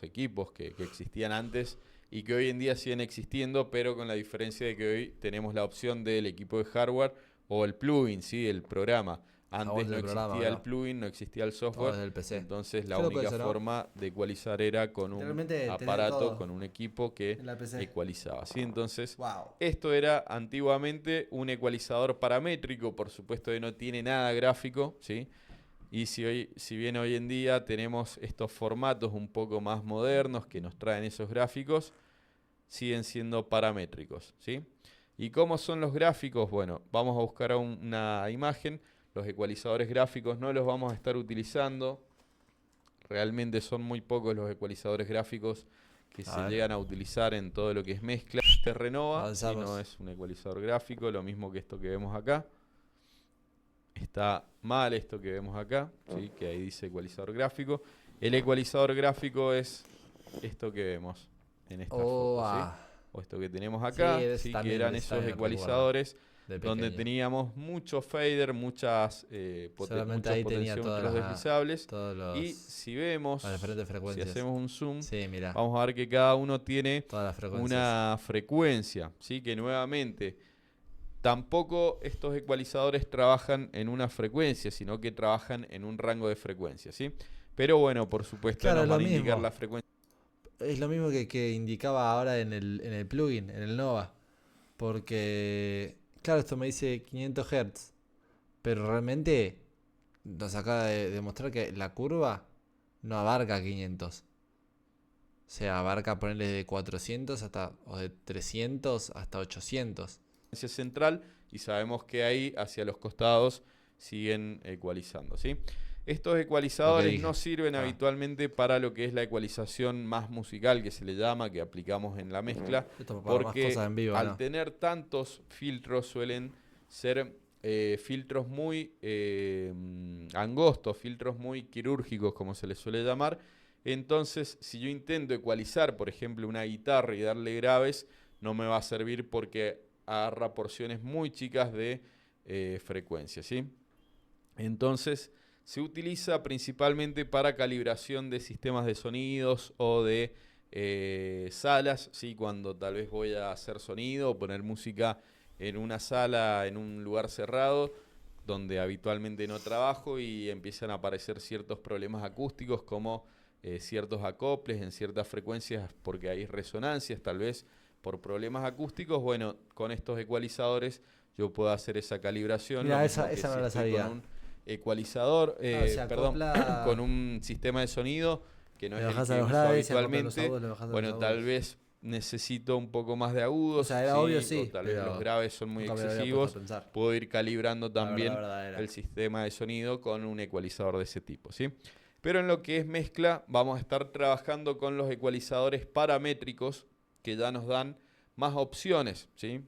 Speaker 2: equipos que existían antes y que hoy en día siguen existiendo, pero con la diferencia de que hoy tenemos la opción del equipo de hardware o el plugin, ¿sí? El programa. Antes no existía el plugin, no existía el software, entonces la única forma de ecualizar era con un aparato, con un equipo que ecualizaba, ¿sí? Entonces, esto era antiguamente un ecualizador paramétrico, por supuesto que no tiene nada gráfico, ¿sí? Y si bien hoy en día tenemos estos formatos un poco más modernos que nos traen esos gráficos, siguen siendo paramétricos, ¿sí? ¿Y cómo son los gráficos? Bueno, vamos a buscar una imagen. Los ecualizadores gráficos no los vamos a estar utilizando. Realmente son muy pocos los ecualizadores gráficos que se llegan a utilizar en todo lo que es mezcla. Este Renova, si no es un ecualizador gráfico, lo mismo que esto que vemos acá. Está mal esto que vemos acá, ¿sí? Que ahí dice ecualizador gráfico. El ecualizador gráfico es esto que vemos en esta foto, ¿sí? O esto que tenemos acá, ¿sí? Que eran esos ecualizadores donde teníamos mucho fader, muchos potenciómetros deslizables. Y si vemos, si hacemos un zoom, vamos a ver que cada uno tiene una frecuencia, ¿sí? Que nuevamente tampoco estos ecualizadores trabajan en una frecuencia, sino que trabajan en un rango de frecuencias, ¿sí? Pero bueno, por supuesto, nos van a indicar la frecuencia.
Speaker 1: Es lo mismo que indicaba ahora en el plugin, en el Nova. Porque, claro, esto me dice 500 Hz. Pero realmente nos acaba de demostrar que la curva no abarca 500. O sea, abarca ponerle de 400 o de 300 hasta 800.
Speaker 2: Central, y sabemos que ahí hacia los costados siguen ecualizando, ¿sí? Estos ecualizadores no sirven habitualmente para lo que es la ecualización más musical, que se le llama, que aplicamos en la mezcla, porque al tener tantos filtros suelen ser filtros muy angostos, filtros muy quirúrgicos, como se les suele llamar. Entonces, si yo intento ecualizar, por ejemplo, una guitarra y darle graves, no me va a servir porque agarra porciones muy chicas de frecuencia, ¿sí? Entonces, se utiliza principalmente para calibración de sistemas de sonidos o de salas, ¿sí? Cuando tal vez voy a hacer sonido o poner música en una sala, en un lugar cerrado, donde habitualmente no trabajo y empiezan a aparecer ciertos problemas acústicos como ciertos acoples en ciertas frecuencias porque hay resonancias tal vez por problemas acústicos. Bueno, con estos ecualizadores yo puedo hacer esa calibración.
Speaker 1: Mira, esa no la sabía.
Speaker 2: Con un ecualizador, con un sistema de sonido que no es el que uso habitualmente. Bueno, tal vez necesito un poco más de agudos,
Speaker 1: o sea, era obvio, sí,
Speaker 2: o tal vez los graves son muy excesivos. Puedo ir calibrando también el sistema de sonido con un ecualizador de ese tipo, ¿sí? Pero en lo que es mezcla, vamos a estar trabajando con los ecualizadores paramétricos, que ya nos dan más opciones, ¿sí?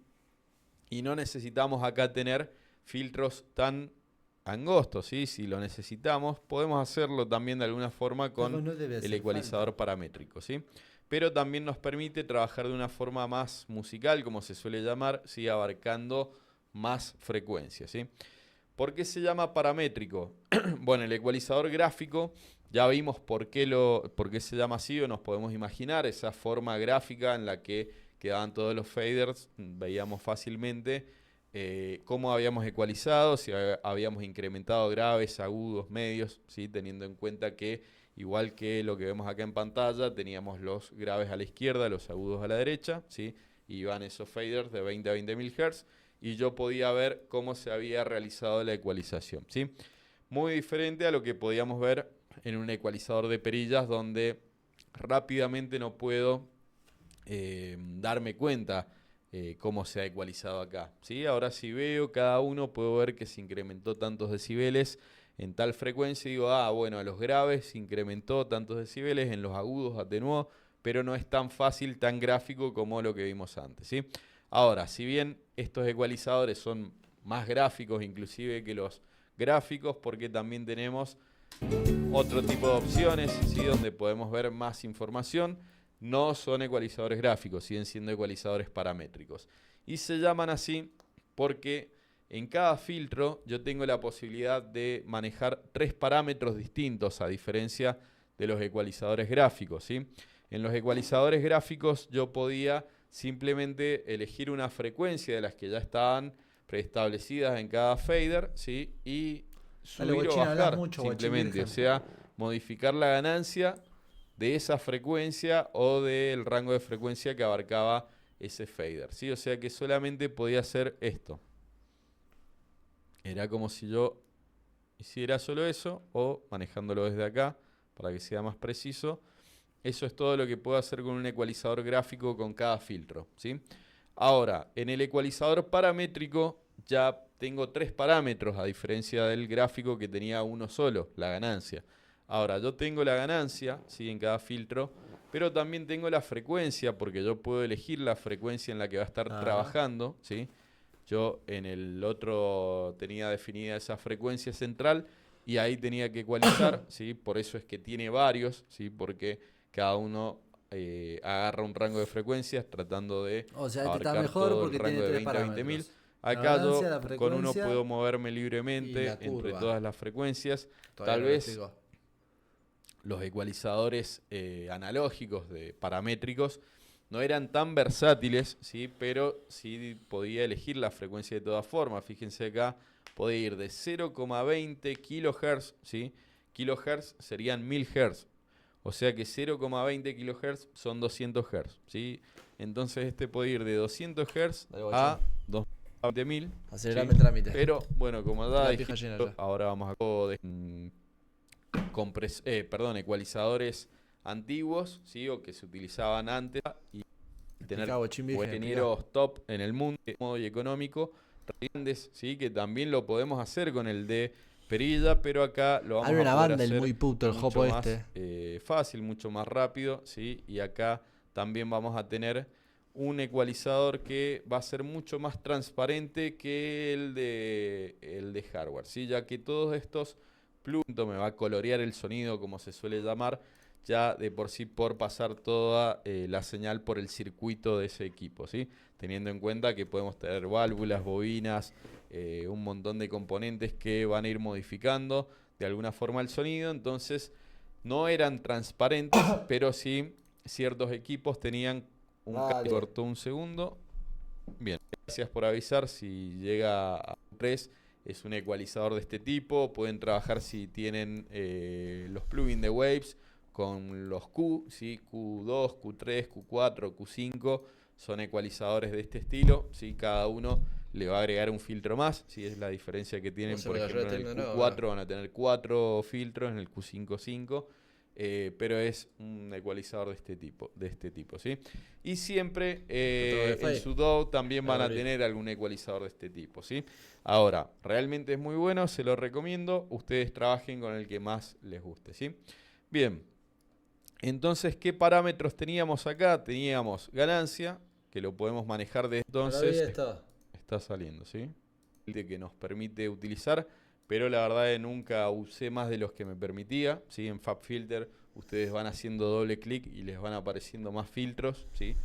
Speaker 2: Y no necesitamos acá tener filtros tan angostos, ¿sí? Si lo necesitamos, podemos hacerlo también de alguna forma con el ecualizador paramétrico, ¿sí? Pero también nos permite trabajar de una forma más musical, como se suele llamar, ¿sí? Abarcando más frecuencias, ¿sí? ¿Por qué se llama paramétrico? Bueno, el ecualizador gráfico, ya vimos por qué se llama así, o nos podemos imaginar esa forma gráfica en la que quedaban todos los faders, veíamos fácilmente cómo habíamos ecualizado, si habíamos incrementado graves, agudos, medios, ¿sí? Teniendo en cuenta que, igual que lo que vemos acá en pantalla, teníamos los graves a la izquierda, los agudos a la derecha, ¿sí? Y van esos faders de 20 a 20.000 Hz, y yo podía ver cómo se había realizado la ecualización, ¿sí? Muy diferente a lo que podíamos ver en un ecualizador de perillas, donde rápidamente no puedo darme cuenta cómo se ha ecualizado acá, ¿sí? Ahora si veo cada uno, puedo ver que se incrementó tantos decibeles en tal frecuencia, y digo, bueno, a los graves se incrementó tantos decibeles, en los agudos atenuó, pero no es tan fácil, tan gráfico como lo que vimos antes, ¿sí? Ahora, si bien estos ecualizadores son más gráficos inclusive que los gráficos, porque también tenemos otro tipo de opciones, ¿sí? Donde podemos ver más información, no son ecualizadores gráficos, siguen siendo ecualizadores paramétricos. Y se llaman así porque en cada filtro yo tengo la posibilidad de manejar 3 parámetros distintos, a diferencia de los ecualizadores gráficos, ¿sí? En los ecualizadores gráficos yo podía simplemente elegir una frecuencia de las que ya estaban preestablecidas en cada fader, ¿sí? Y subir o bajar simplemente, o sea, modificar la ganancia de esa frecuencia o del rango de frecuencia que abarcaba ese fader, ¿sí? O sea que solamente podía hacer esto. Era como si yo hiciera solo eso, o manejándolo desde acá para que sea más preciso. Eso es todo lo que puedo hacer con un ecualizador gráfico con cada filtro, ¿sí? Ahora, en el ecualizador paramétrico ya tengo 3 parámetros, a diferencia del gráfico que tenía uno solo, la ganancia. Ahora, yo tengo la ganancia, ¿sí? En cada filtro, pero también tengo la frecuencia, porque yo puedo elegir la frecuencia en la que va a estar trabajando, ¿sí? Yo en el otro tenía definida esa frecuencia central y ahí tenía que ecualizar, ¿sí? Por eso es que tiene varios, ¿sí? Porque cada uno agarra un rango de frecuencias tratando de abarcar todo el rango de 20 a 20.000. Acá yo con uno puedo moverme libremente entre todas las frecuencias. Tal vez los ecualizadores analógicos paramétricos no eran tan versátiles, ¿sí? Pero sí podía elegir la frecuencia de todas formas. Fíjense acá, podía ir de 0,20 kHz, ¿sí? Kilohertz serían 1000 Hz. O sea que 0,20 kHz son 200 Hz, ¿sí? Entonces este puede ir de 200 Hz a 20.000.
Speaker 1: Acelerame el trámite.
Speaker 2: Pero bueno, como ya dijiste, ahora vamos a ecualizadores antiguos, ¿sí? O que se utilizaban antes y tener ingenieros top en el mundo y económico, grandes, ¿sí? Que también lo podemos hacer con el de perilla, pero acá lo vamos a poder
Speaker 1: banda,
Speaker 2: hacer
Speaker 1: el muy puto, el
Speaker 2: mucho más fácil, mucho más rápido, ¿sí? Y acá también vamos a tener un ecualizador que va a ser mucho más transparente que el de hardware, ¿sí? Ya que todos estos plugins me va a colorear el sonido, como se suele llamar, ya de por sí por pasar toda la señal por el circuito de ese equipo, ¿sí? Teniendo en cuenta que podemos tener válvulas, bobinas, un montón de componentes que van a ir modificando de alguna forma el sonido. Entonces no eran transparentes, pero sí ciertos equipos tenían cortó un segundo. Bien, gracias por avisar. Si llega a 3, es un ecualizador de este tipo. Pueden trabajar si tienen los plugins de Waves con los Q, ¿sí? Q2, Q3, Q4, Q5. Son ecualizadores de este estilo, ¿sí? Cada uno le va a agregar un filtro más, ¿sí? Es la diferencia que tienen, por ejemplo, en el Q4 van a tener 4 filtros, en el Q5 5. Pero es un ecualizador de este tipo, ¿sí? Y siempre en su DAW también van a tener algún ecualizador de este tipo, ¿sí? Ahora, realmente es muy bueno, se lo recomiendo. Ustedes trabajen con el que más les guste, ¿sí? Bien. Entonces, ¿qué parámetros teníamos acá? Teníamos ganancia, que lo podemos manejar desde entonces. Está saliendo, ¿sí? El que nos permite utilizar, pero la verdad es que nunca usé más de los que me permitía, ¿sí? En FabFilter ustedes van haciendo doble clic y les van apareciendo más filtros, ¿sí?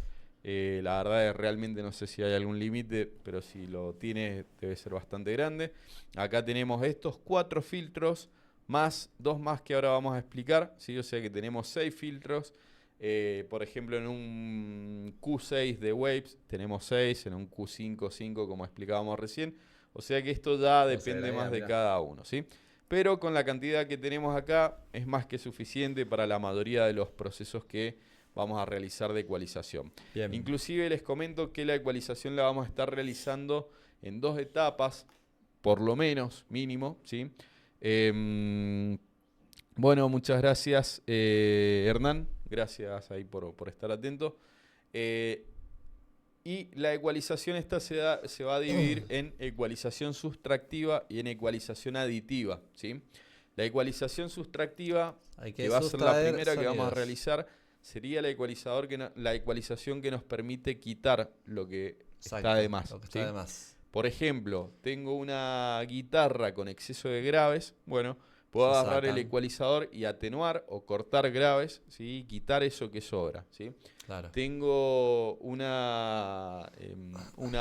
Speaker 2: La verdad es que realmente no sé si hay algún límite, pero si lo tiene debe ser bastante grande. Acá tenemos estos 4 filtros, más 2 más que ahora vamos a explicar, ¿sí? O sea que tenemos 6 filtros. Por ejemplo, en un Q6 de Waves tenemos 6, en un Q5 5 como explicábamos recién. O sea que esto ya depende más de cada uno, ¿sí? Pero con la cantidad que tenemos acá es más que suficiente para la mayoría de los procesos que vamos a realizar de ecualización. Bien. Inclusive les comento que la ecualización la vamos a estar realizando en 2 etapas, por lo menos, mínimo, ¿sí? Bueno, muchas gracias, Hernán. Gracias ahí por estar atento. Y la ecualización esta se va a dividir en ecualización sustractiva y en ecualización aditiva, ¿sí? La ecualización sustractiva, que va a ser la primera que vamos a realizar, sería la ecualización que nos permite quitar lo que está de más. ¿Sí? Por ejemplo, tengo una guitarra con exceso de graves, bueno, puedo agarrar el ecualizador y atenuar o cortar graves, ¿sí? Y quitar eso que sobra, ¿sí? Claro. Tengo una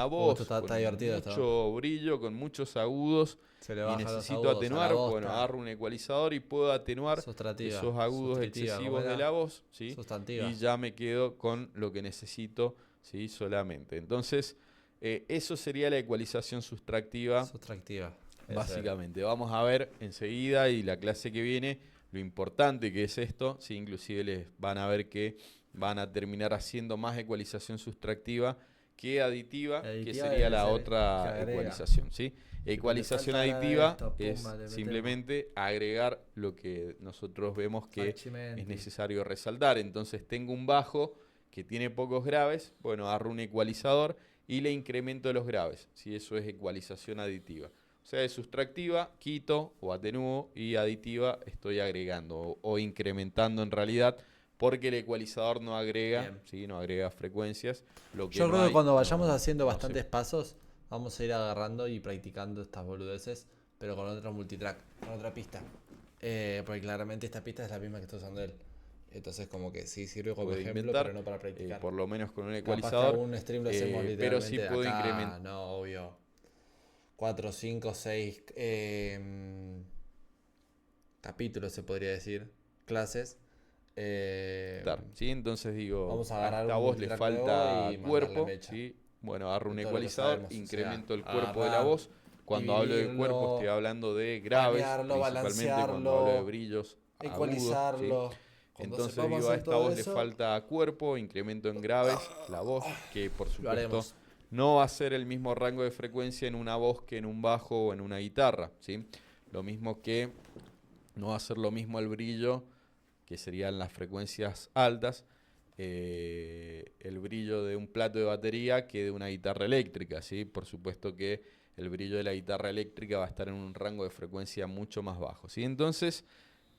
Speaker 2: voz con mucho brillo, con muchos agudos, y necesito atenuar, bueno, agarro un ecualizador y puedo atenuar esos agudos excesivos de la voz, ¿sí? Y ya me quedo con lo que necesito, ¿sí? Solamente. Entonces, eso sería la ecualización sustractiva. Básicamente, vamos a ver enseguida y la clase que viene lo importante que es esto, ¿sí? Inclusive les van a ver que van a terminar haciendo más ecualización sustractiva que aditiva, que sería la otra ecualización, ¿sí? Ecualización aditiva es simplemente agregar lo que nosotros vemos que es necesario resaltar. Entonces tengo un bajo que tiene pocos graves, bueno, agarro un ecualizador y le incremento los graves, ¿sí? Eso es ecualización aditiva. O sea, de sustractiva quito o atenúo y aditiva estoy agregando o incrementando en realidad, porque el ecualizador no agrega, ¿sí? No agrega frecuencias. Yo
Speaker 1: creo que cuando vayamos haciendo bastantes pasos, vamos a ir agarrando y practicando estas boludeces, pero con otro multitrack, con otra pista. Porque claramente esta pista es la misma que está usando él. Entonces como que sí sirve como ejemplo, pero no para practicar.
Speaker 2: Por lo menos con un ecualizador.
Speaker 1: Capaz que un stream lo hacemos literalmente
Speaker 2: pero sí puedo incrementar.
Speaker 1: No, obvio. 4, 5, 6 capítulos se podría decir. Clases.
Speaker 2: ¿Sí? Entonces digo,
Speaker 1: vamos a agarrar
Speaker 2: a voz le falta cuerpo, ¿sí? Bueno, agarro un ecualizador, incremento el cuerpo de la voz. Cuando hablo de cuerpo estoy hablando de graves, principalmente cuando hablo de brillos
Speaker 1: ecualizarlo,
Speaker 2: agudos, ¿sí? Entonces digo, a esta voz le falta cuerpo, incremento en graves la voz, que por supuesto no va a ser el mismo rango de frecuencia en una voz que en un bajo o en una guitarra, ¿sí? Lo mismo que no va a ser lo mismo el brillo, que serían las frecuencias altas, el brillo de un plato de batería que de una guitarra eléctrica, ¿sí? Por supuesto que el brillo de la guitarra eléctrica va a estar en un rango de frecuencia mucho más bajo, ¿sí? Entonces,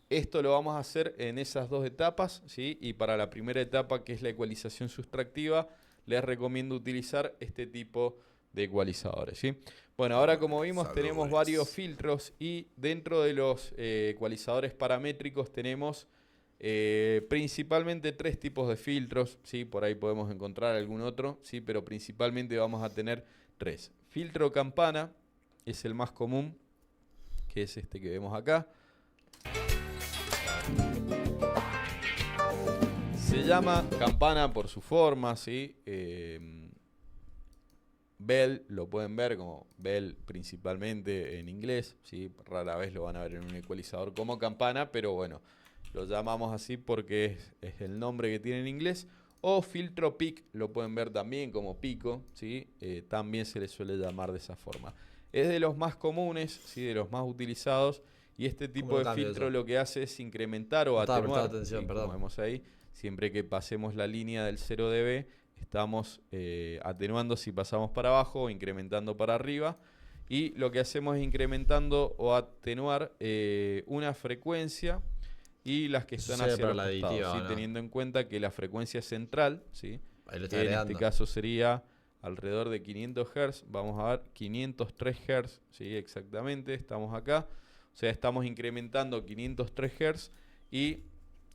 Speaker 2: esto lo vamos a hacer en esas dos etapas, ¿sí? Y para la primera etapa, que es la ecualización sustractiva, les recomiendo utilizar este tipo de ecualizadores, ¿sí? Bueno, ahora como vimos tenemos varios filtros y dentro de los ecualizadores paramétricos tenemos principalmente 3 tipos de filtros, ¿sí? Por ahí podemos encontrar algún otro, ¿sí? Pero principalmente vamos a tener 3. Filtro campana es el más común, que es este que vemos acá. Se llama campana por su forma, ¿sí? Bell, lo pueden ver como Bell principalmente en inglés, ¿sí? Rara vez lo van a ver en un ecualizador como campana, pero bueno, lo llamamos así porque es el nombre que tiene en inglés. O filtro pic, lo pueden ver también como pico, ¿sí? También se le suele llamar de esa forma. Es de los más comunes, ¿sí? De los más utilizados, y este tipo de filtro eso? Lo que hace es incrementar o atenuar, ¿sí? Como vemos ahí, siempre que pasemos la línea del 0 dB, estamos atenuando si pasamos para abajo o incrementando para arriba. Y lo que hacemos es incrementando o atenuar una frecuencia y las que están hacia los costados, ¿sí? Teniendo en cuenta que la frecuencia central, ¿sí? Que en este caso sería alrededor de 500 Hz, vamos a ver, 503 Hz, ¿sí? Exactamente, estamos acá. O sea, estamos incrementando 503 Hz y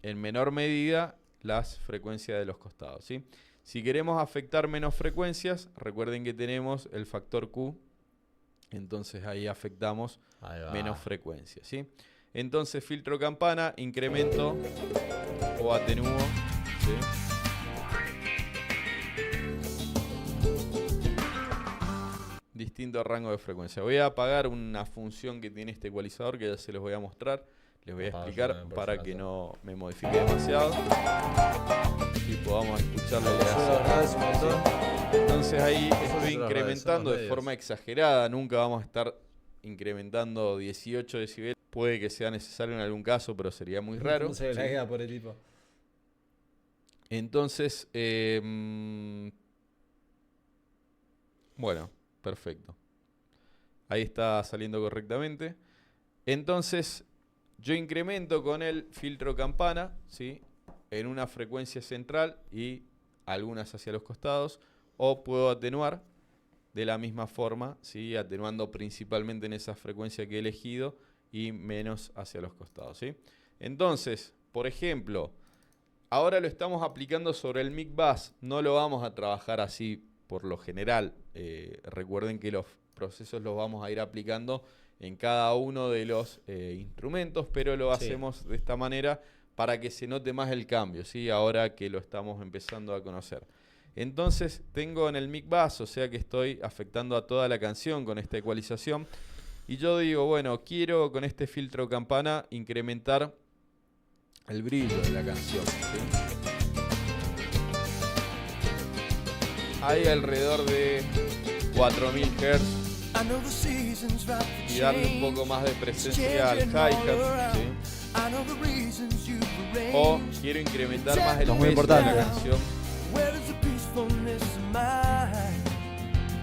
Speaker 2: en menor medida las frecuencias de los costados, ¿sí? Si queremos afectar menos frecuencias, recuerden que tenemos el factor Q, entonces ahí afectamos menos frecuencias, ¿sí? Entonces, filtro campana, incremento o atenúo, ¿sí? Distinto rango de frecuencia. Voy a apagar una función que tiene este ecualizador que ya se los voy a mostrar. Les voy a explicar para que no me modifique demasiado y podamos escucharlo. Entonces ahí estoy incrementando de forma exagerada. Nunca vamos a estar incrementando 18 decibeles. Puede que sea necesario en algún caso, pero sería muy raro.
Speaker 1: ¿Cómo se queda por el tipo?
Speaker 2: Entonces, bueno, perfecto. Ahí está saliendo correctamente. Entonces, yo incremento con el filtro campana, ¿sí? En una frecuencia central y algunas hacia los costados. O puedo atenuar de la misma forma, ¿sí? Atenuando principalmente en esa frecuencia que he elegido y menos hacia los costados, ¿sí? Entonces, por ejemplo, ahora lo estamos aplicando sobre el mic bass. No lo vamos a trabajar así por lo general. Recuerden que los procesos los vamos a ir aplicando en cada uno de los instrumentos, pero lo hacemos de esta manera para que se note más el cambio, ¿sí? Ahora que lo estamos empezando a conocer. Entonces tengo en el mic bass, o sea que estoy afectando a toda la canción con esta ecualización. Y yo digo, bueno, quiero con este filtro campana incrementar el brillo de la canción, ¿sí? Hay alrededor de 4000 Hz. Y darle un poco más de presencia al hi-hat, ¿sí? O quiero incrementar más el peso de la canción.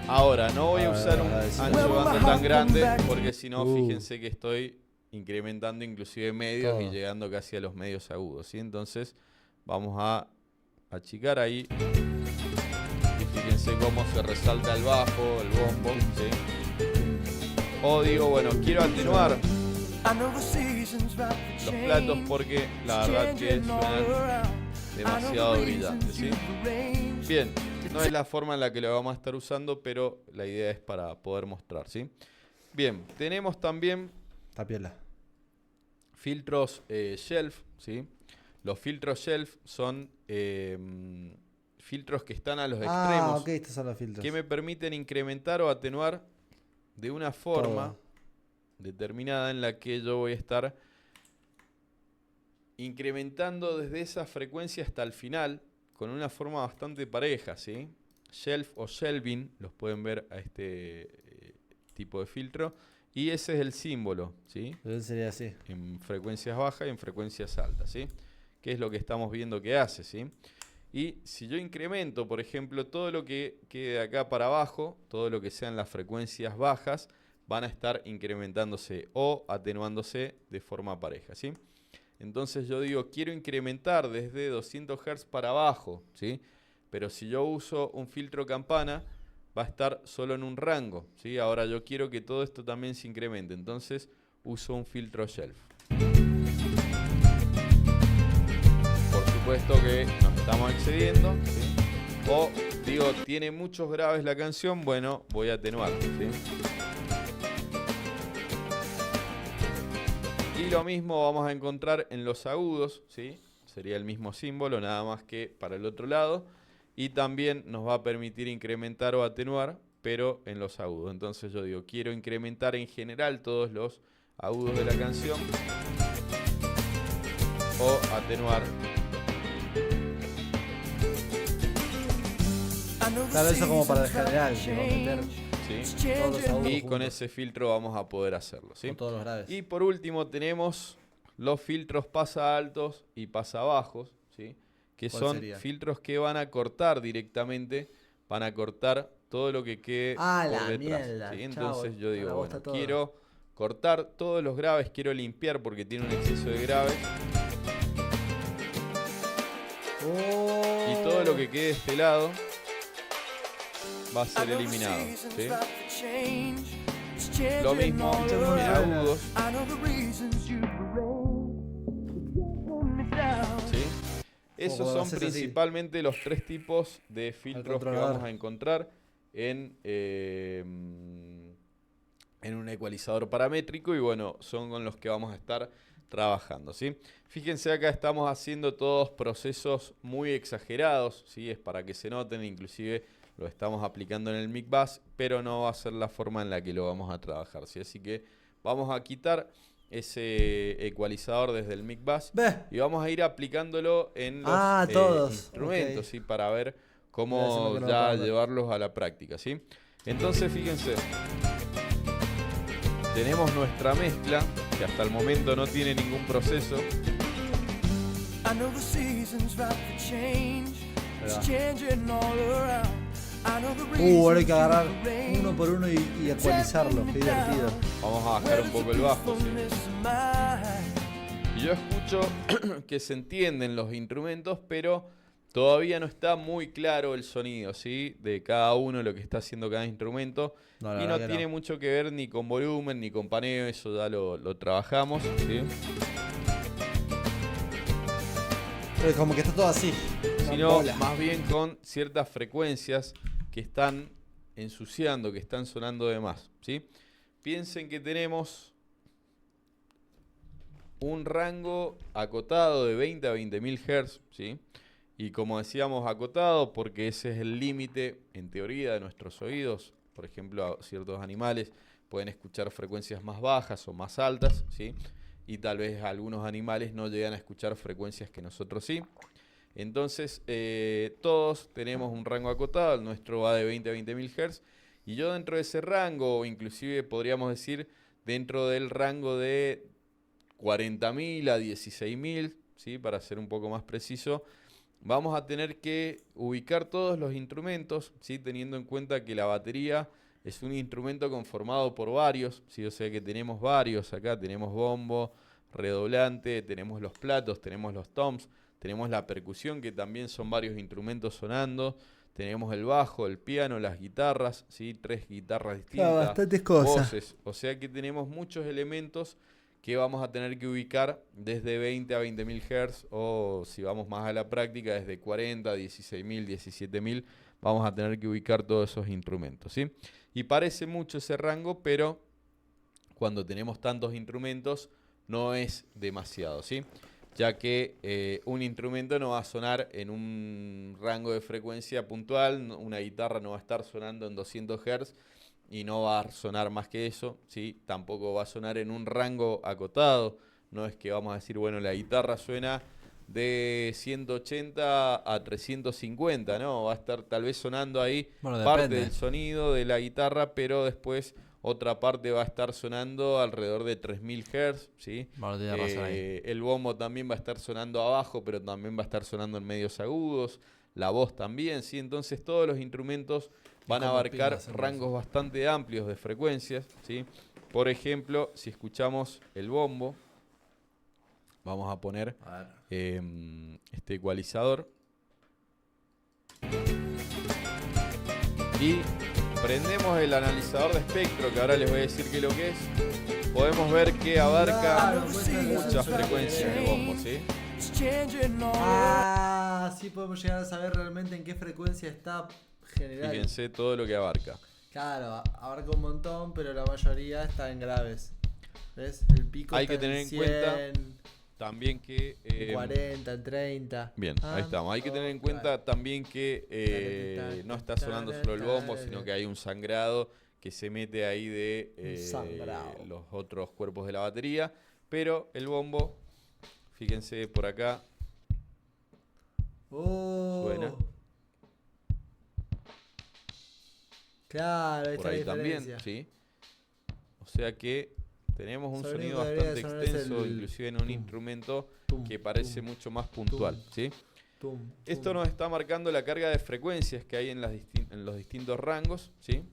Speaker 2: Ahora, no voy a usar un ancho de banda tan grande porque si no, fíjense que estoy incrementando inclusive medios y llegando casi a los medios agudos, ¿sí? Entonces, vamos a achicar ahí. Y fíjense cómo se resalta el bajo, el bombo, ¿sí? O digo, bueno, quiero atenuar los platos porque la verdad que suenan demasiado brillantes, ¿sí? Bien, no es la forma en la que lo vamos a estar usando, pero la idea es para poder mostrar, ¿sí? Bien, tenemos también filtros shelf, ¿sí? Los filtros shelf son filtros que están a los extremos,
Speaker 1: estos son los filtros
Speaker 2: que me permiten incrementar o atenuar de una forma determinada en la que yo voy a estar incrementando desde esa frecuencia hasta el final con una forma bastante pareja, ¿sí? shelf o shelving, los pueden ver a este tipo de filtro, y ese es el símbolo, ¿sí?
Speaker 1: Entonces sería así.
Speaker 2: En frecuencias bajas y en frecuencias altas, ¿sí? Que es lo que estamos viendo que hace, ¿sí? Y si yo incremento, por ejemplo, todo lo que quede acá para abajo, todo lo que sean las frecuencias bajas, van a estar incrementándose o atenuándose de forma pareja, ¿sí? Entonces yo digo, quiero incrementar desde 200 Hz para abajo, ¿sí? Pero si yo uso un filtro campana, va a estar solo en un rango, ¿sí? Ahora yo quiero que todo esto también se incremente, entonces uso un filtro shelf. Por supuesto que nos estamos excediendo, ¿sí? O digo, tiene muchos graves la canción, bueno, voy a atenuar, ¿sí? Y lo mismo vamos a encontrar en los agudos, ¿sí? Sería el mismo símbolo, nada más que para el otro lado. Y también nos va a permitir incrementar o atenuar, pero en los agudos. Entonces yo digo, quiero incrementar en general todos los agudos de la canción o atenuar.
Speaker 1: Claro, eso como para el general, que va a meter
Speaker 2: ¿sí?
Speaker 1: todos los agudos
Speaker 2: Y con
Speaker 1: juntos,
Speaker 2: ese filtro vamos a poder hacerlo, ¿sí?
Speaker 1: con todos los graves.
Speaker 2: Y por último tenemos los filtros pasa altos y pasa bajos, ¿sí? Que son filtros que van a cortar directamente, van a cortar todo lo que quede por detrás, ¿sí? Entonces yo digo, bueno, quiero cortar todos los graves, quiero limpiar porque tiene un exceso de graves. Y todo lo que quede de este lado va a ser eliminado, ¿sí? Lo mismo en agudos, ¿sí? Esos son principalmente los tres tipos de filtros que vamos a encontrar en un ecualizador paramétrico y bueno, son con los que vamos a estar trabajando, ¿sí? Fíjense acá estamos haciendo todos procesos muy exagerados, ¿sí? Es para que se noten, inclusive lo estamos aplicando en el mic bus, pero no va a ser la forma en la que lo vamos a trabajar, ¿sí? Así que vamos a quitar ese ecualizador desde el mic bus y vamos a ir aplicándolo en los instrumentos, ¿sí? Para ver cómo ya llevarlos a la práctica, ¿sí? Entonces fíjense, tenemos nuestra mezcla que hasta el momento no tiene ningún proceso.
Speaker 1: Ahora hay que agarrar uno por uno y ecualizarlo, qué divertido.
Speaker 2: Vamos a bajar un poco el bajo, ¿sí? Y yo escucho que se entienden los instrumentos, pero todavía no está muy claro el sonido, ¿sí? De cada uno, lo que está haciendo cada instrumento. Y no tiene mucho que ver ni con volumen, ni con paneo, eso ya lo trabajamos, ¿sí?
Speaker 1: Pero como que está todo así.
Speaker 2: Sino más bien con ciertas frecuencias que están ensuciando, que están sonando de más, ¿sí? Piensen que tenemos un rango acotado de 20 a 20.000 Hz, ¿sí? Y como decíamos, acotado porque ese es el límite, en teoría, de nuestros oídos. Por ejemplo, ciertos animales pueden escuchar frecuencias más bajas o más altas, ¿sí? Y tal vez algunos animales no llegan a escuchar frecuencias que nosotros sí. Entonces, todos tenemos un rango acotado, el nuestro va de 20 a 20.000 Hz. Y yo dentro de ese rango, o inclusive podríamos decir dentro del rango de 40.000 a 16.000, ¿sí? Para ser un poco más preciso, vamos a tener que ubicar todos los instrumentos, ¿sí? Teniendo en cuenta que la batería es un instrumento conformado por varios, ¿sí? O sea que tenemos varios acá, tenemos bombo, redoblante, tenemos los platos, tenemos los toms, tenemos la percusión que también son varios instrumentos sonando, tenemos el bajo, el piano, las guitarras, ¿sí? 3 guitarras distintas,
Speaker 1: bastantes cosas.
Speaker 2: Voces, o sea que tenemos muchos elementos que vamos a tener que ubicar desde 20 a 20.000 Hz o si vamos más a la práctica desde 40, 16.000, 17.000 vamos a tener que ubicar todos esos instrumentos, ¿sí? Y parece mucho ese rango, pero cuando tenemos tantos instrumentos no es demasiado, ¿sí? Ya que un instrumento no va a sonar en un rango de frecuencia puntual, una guitarra no va a estar sonando en 200 Hz y no va a sonar más que eso, ¿sí? Tampoco va a sonar en un rango acotado, no es que vamos a decir, bueno, la guitarra suena de 180 a 350, ¿no? Va a estar tal vez sonando ahí parte
Speaker 1: depende
Speaker 2: del sonido de la guitarra, pero después otra parte va a estar sonando alrededor de 3000 Hz, ¿sí? El bombo también va a estar sonando abajo, pero también va a estar sonando en medios agudos, la voz también, ¿sí? Entonces todos los instrumentos van a abarcar rangos bastante amplios de frecuencias, ¿sí? Por ejemplo, si escuchamos el bombo, vamos a poner este ecualizador y prendemos el analizador de espectro, que ahora les voy a decir qué es lo que es. Podemos ver que abarca muchas frecuencias de bombo, ¿sí?
Speaker 1: Sí podemos llegar a saber realmente en qué frecuencia está general.
Speaker 2: Fíjense todo lo que abarca.
Speaker 1: Claro, abarca un montón, pero la mayoría está en graves. ¿Ves? El pico
Speaker 2: hay
Speaker 1: está
Speaker 2: que tener
Speaker 1: en 100,
Speaker 2: en cuenta también que...
Speaker 1: 40, en 30.
Speaker 2: Bien, ahí estamos. Hay que tener en cuenta también que no está sonando solo el bombo, sino que hay un sangrado que se mete ahí de los otros cuerpos de la batería. Pero el bombo, fíjense por acá, suena.
Speaker 1: Claro,
Speaker 2: por ahí también, ¿sí? O sea que tenemos un sonido bastante extenso, inclusive en un instrumento que parece mucho más puntual, ¿sí? Esto nos está marcando la carga de frecuencias que hay en los distintos rangos, ¿sí?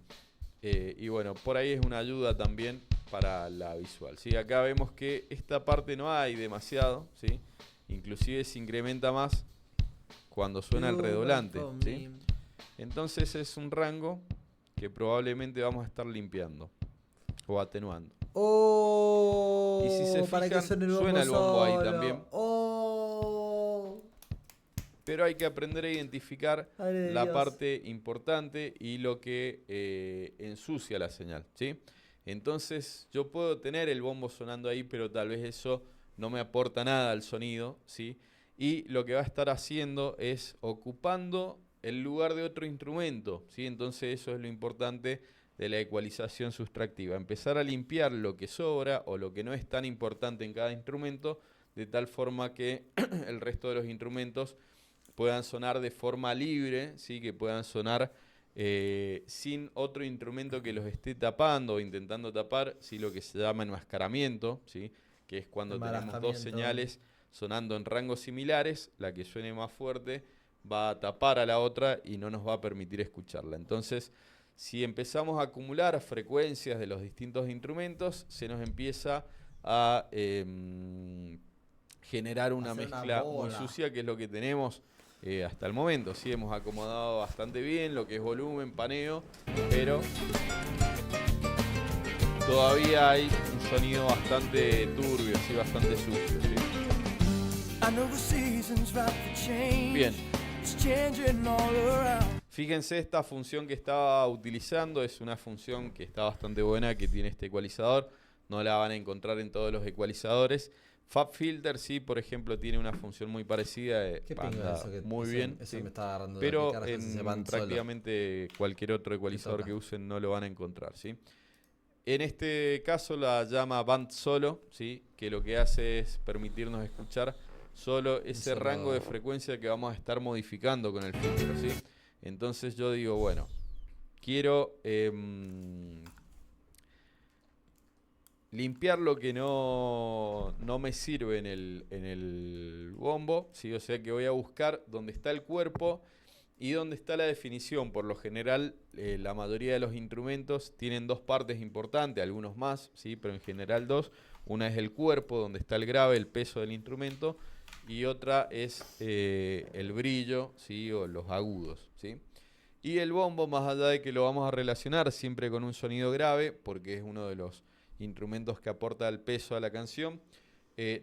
Speaker 2: Y bueno, por ahí es una ayuda también para la visual, ¿sí? Acá vemos que esta parte no hay demasiado, ¿sí? Inclusive se incrementa más cuando suena el redolante, ¿sí? Entonces es un rango que probablemente vamos a estar limpiando o atenuando. Y si se fijan, suena el bombo ahí también. Pero hay que aprender a identificar la parte importante y lo que ensucia la señal, ¿sí? Entonces yo puedo tener el bombo sonando ahí, pero tal vez eso no me aporta nada al sonido, ¿sí? Y lo que va a estar haciendo es ocupando el lugar de otro instrumento, ¿sí? Entonces eso es lo importante de la ecualización sustractiva. Empezar a limpiar lo que sobra o lo que no es tan importante en cada instrumento, de tal forma que el resto de los instrumentos puedan sonar de forma libre, ¿sí? Que puedan sonar sin otro instrumento que los esté tapando o intentando tapar, ¿sí? Lo que se llama enmascaramiento, ¿sí? Que es cuando tenemos dos señales sonando en rangos similares, la que suene más fuerte va a tapar a la otra y no nos va a permitir escucharla. Entonces, si empezamos a acumular frecuencias de los distintos instrumentos, se nos empieza a generar una mezcla muy sucia, que es lo que tenemos hasta el momento. Sí, hemos acomodado bastante bien lo que es volumen, paneo, pero todavía hay un sonido bastante turbio, ¿sí? Bastante sucio, ¿sí? Bien. Fíjense, esta función que estaba utilizando es una función que está bastante buena, que tiene este ecualizador. No la van a encontrar en todos los ecualizadores. FabFilter sí, por ejemplo, tiene una función muy parecida, muy bien,
Speaker 1: eso me está agarrando,
Speaker 2: pero en prácticamente cualquier otro ecualizador que usen no lo van a encontrar, ¿sí? En este caso la llama Band Solo, ¿sí? Que lo que hace es permitirnos escuchar solo ese rango de frecuencia que vamos a estar modificando con el filtro, ¿sí? Entonces yo digo, bueno, quiero limpiar lo que no me sirve en el bombo, ¿sí? O sea que voy a buscar dónde está el cuerpo y dónde está la definición. Por lo general, la mayoría de los instrumentos tienen dos partes importantes, algunos más, ¿sí? Pero en general dos. Una es el cuerpo, donde está el grave, el peso del instrumento, y otra es el brillo, ¿sí? O los agudos, ¿sí? Y el bombo, más allá de que lo vamos a relacionar siempre con un sonido grave, porque es uno de los instrumentos que aporta el peso a la canción,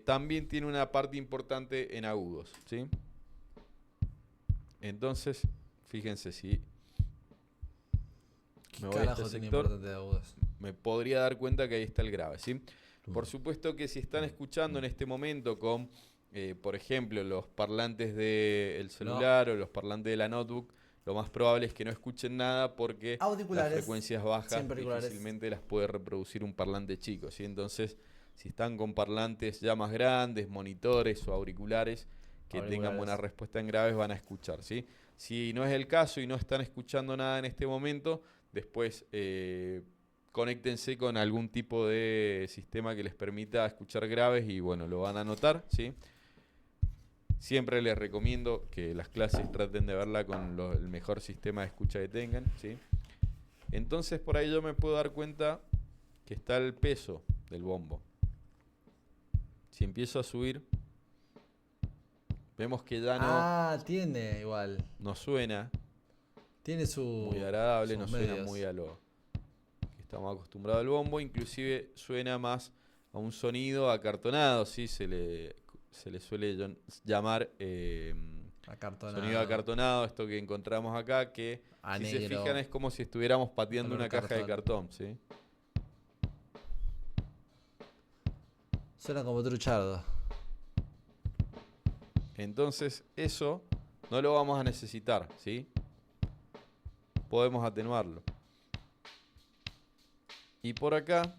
Speaker 2: también tiene una parte importante en agudos, ¿sí? Entonces, fíjense, si me voy a este sector, me podría dar cuenta que ahí está el grave, ¿sí? Por supuesto que si están escuchando en este momento con, por ejemplo, los parlantes del celular o los parlantes de la notebook, lo más probable es que no escuchen nada porque las frecuencias bajas difícilmente las puede reproducir un parlante chico, ¿sí? Entonces, si están con parlantes ya más grandes, monitores o auriculares, que tengan buena respuesta en graves van a escuchar, ¿sí? Si no es el caso y no están escuchando nada en este momento, después conéctense con algún tipo de sistema que les permita escuchar graves y bueno, lo van a notar, ¿sí? Siempre les recomiendo que las clases traten de verla con el mejor sistema de escucha que tengan, ¿sí? Entonces por ahí yo me puedo dar cuenta que está el peso del bombo. Si empiezo a subir, vemos que ya no...
Speaker 1: tiene igual.
Speaker 2: No suena.
Speaker 1: Tiene
Speaker 2: muy agradable, no suena muy a lo que estamos acostumbrados al bombo. Inclusive suena más a un sonido acartonado, ¿sí? Se le suele llamar sonido acartonado, esto que encontramos acá, que si se fijan es como si estuviéramos pateando una caja de cartón, ¿sí?
Speaker 1: Suena como truchardo.
Speaker 2: Entonces eso no lo vamos a necesitar, ¿sí? Podemos atenuarlo. Y por acá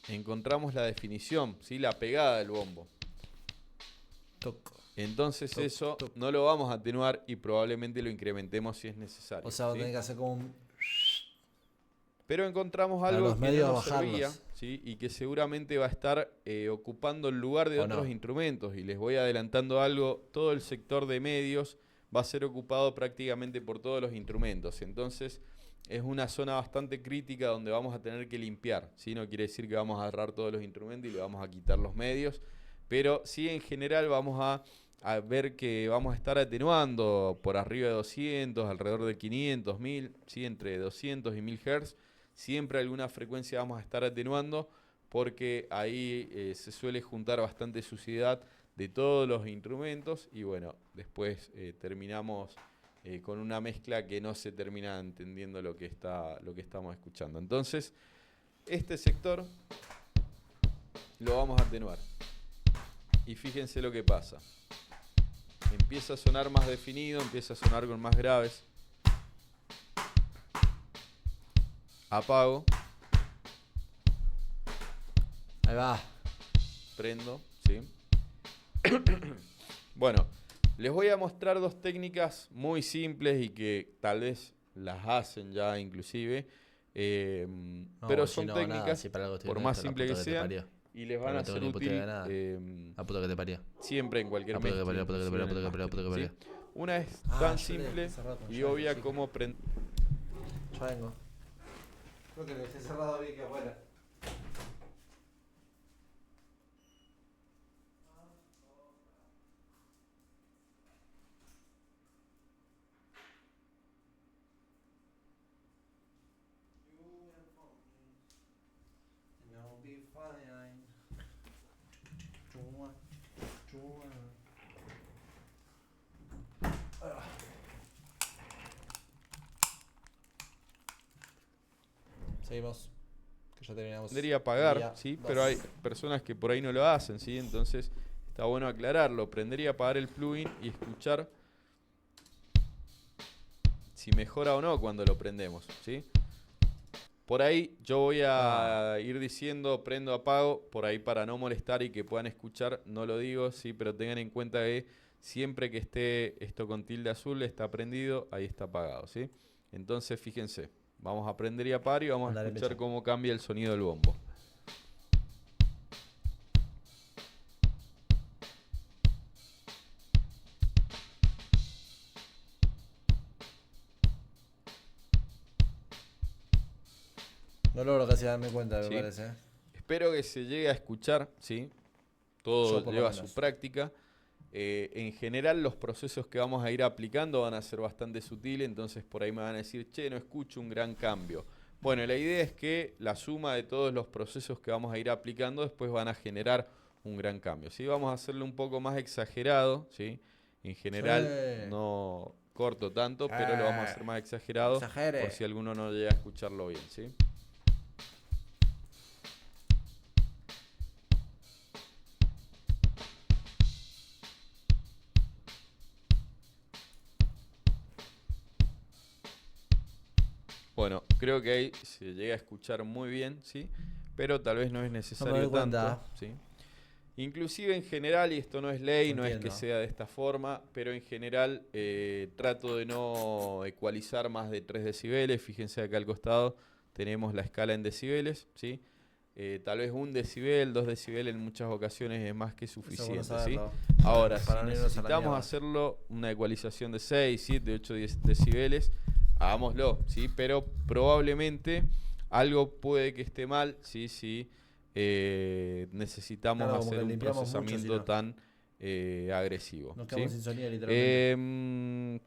Speaker 2: encontramos la definición, ¿sí? La pegada del bombo. Entonces eso no lo vamos a atenuar y probablemente lo incrementemos si es necesario.
Speaker 1: O sea, ¿sí? Tenés que hacer como un...
Speaker 2: Pero encontramos algo que no nos servía, ¿sí? Y que seguramente va a estar ocupando el lugar de otros instrumentos. Y les voy adelantando algo, todo el sector de medios va a ser ocupado prácticamente por todos los instrumentos. Entonces es una zona bastante crítica donde vamos a tener que limpiar, ¿sí? No quiere decir que vamos a agarrar todos los instrumentos y le vamos a quitar los medios, pero sí en general vamos a ver que vamos a estar atenuando por arriba de 200, alrededor de 500, 1000, ¿sí? Entre 200 y 1000 Hz. Siempre alguna frecuencia vamos a estar atenuando porque ahí se suele juntar bastante suciedad de todos los instrumentos y bueno, después terminamos con una mezcla que no se termina entendiendo lo que estamos escuchando. Entonces, este sector lo vamos a atenuar. Y fíjense lo que pasa. Empieza a sonar más definido, empieza a sonar con más graves. Apago.
Speaker 1: Ahí va.
Speaker 2: Prendo, ¿sí? Bueno, les voy a mostrar dos técnicas muy simples y que tal vez las hacen ya inclusive. Pero son técnicas, por más simple que sean, y les van a ser útil
Speaker 1: la puta que te parió.
Speaker 2: Siempre en cualquier mezcla. Una es tan simple y obvia como prender.
Speaker 1: Yo vengo. Creo que lo dejé cerrado bien que afuera. Seguimos. Que ya terminamos.
Speaker 2: Tendría que apagar, ¿sí? Pero hay personas que por ahí no lo hacen, ¿sí? Entonces está bueno aclararlo. Prendería a apagar el plugin y escuchar si mejora o no cuando lo prendemos, ¿sí? Por ahí yo voy a ir diciendo prendo, apago, por ahí para no molestar y que puedan escuchar, no lo digo, sí, pero tengan en cuenta que siempre que esté esto con tilde azul está prendido, ahí está apagado, ¿sí? Entonces fíjense. Vamos a prender y apagar y vamos a escuchar cómo cambia el sonido del bombo.
Speaker 1: No logro casi darme cuenta, me parece.
Speaker 2: Espero que se llegue a escuchar, ¿sí? Todo lleva su práctica. En general los procesos que vamos a ir aplicando van a ser bastante sutiles, entonces por ahí me van a decir, che, no escucho un gran cambio. Bueno, la idea es que la suma de todos los procesos que vamos a ir aplicando después van a generar un gran cambio, ¿sí? Vamos a hacerlo un poco más exagerado, ¿sí? En general no corto tanto, pero lo vamos a hacer más exagerado por si alguno no llega a escucharlo bien, ¿sí? Bueno, creo que ahí se llega a escuchar muy bien, ¿sí? Pero tal vez no es necesario tanto, ¿sí? Inclusive en general, y esto no es ley, no es que sea de esta forma, pero en general trato de no ecualizar más de 3 decibeles. Fíjense acá al costado tenemos la escala en decibeles, ¿sí? Tal vez 1 decibel, 2 decibeles en muchas ocasiones es más que suficiente, ¿sí? Ahora, si necesitamos hacerlo una ecualización de 6, 7, 8, 10 decibeles, hagámoslo, ¿sí? Pero probablemente algo puede que esté mal, ¿sí? Sí. Necesitamos hacer un procesamiento mucho, tan agresivo. Nos quedamos sin sonido, literalmente.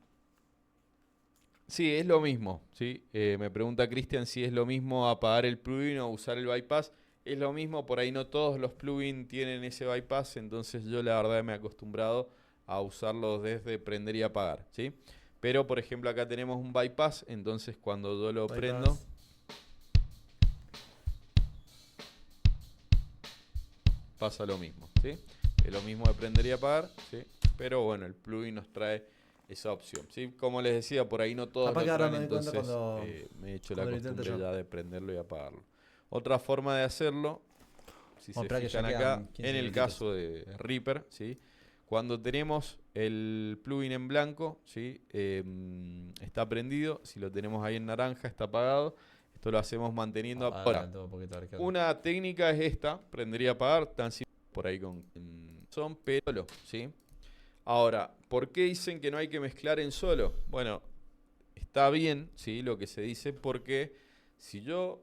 Speaker 2: Sí, es lo mismo, ¿sí? Me pregunta Cristian si es lo mismo apagar el plugin o usar el bypass. Es lo mismo, por ahí no todos los plugins tienen ese bypass, entonces yo la verdad me he acostumbrado a usarlos desde prender y apagar, ¿sí? Pero por ejemplo acá tenemos un bypass, entonces cuando yo lo prendo, pasa lo mismo, ¿sí? Es lo mismo de prender y apagar, ¿sí? Pero bueno, el plugin nos trae esa opción, ¿sí? Como les decía, por ahí no todos lo traen, entonces me he hecho la costumbre ya de prenderlo y apagarlo. Otra forma de hacerlo, si se fijan acá, en el caso de Reaper, ¿sí? Cuando tenemos el plugin en blanco, ¿sí? Está prendido, si lo tenemos ahí en naranja está apagado. Esto lo hacemos manteniendo. Ahora, una técnica es esta, prender y apagar, tan simple por ahí con son, pero, ¿sí? Ahora, ¿por qué dicen que no hay que mezclar en solo? Bueno, está bien, ¿sí? Lo que se dice, porque si yo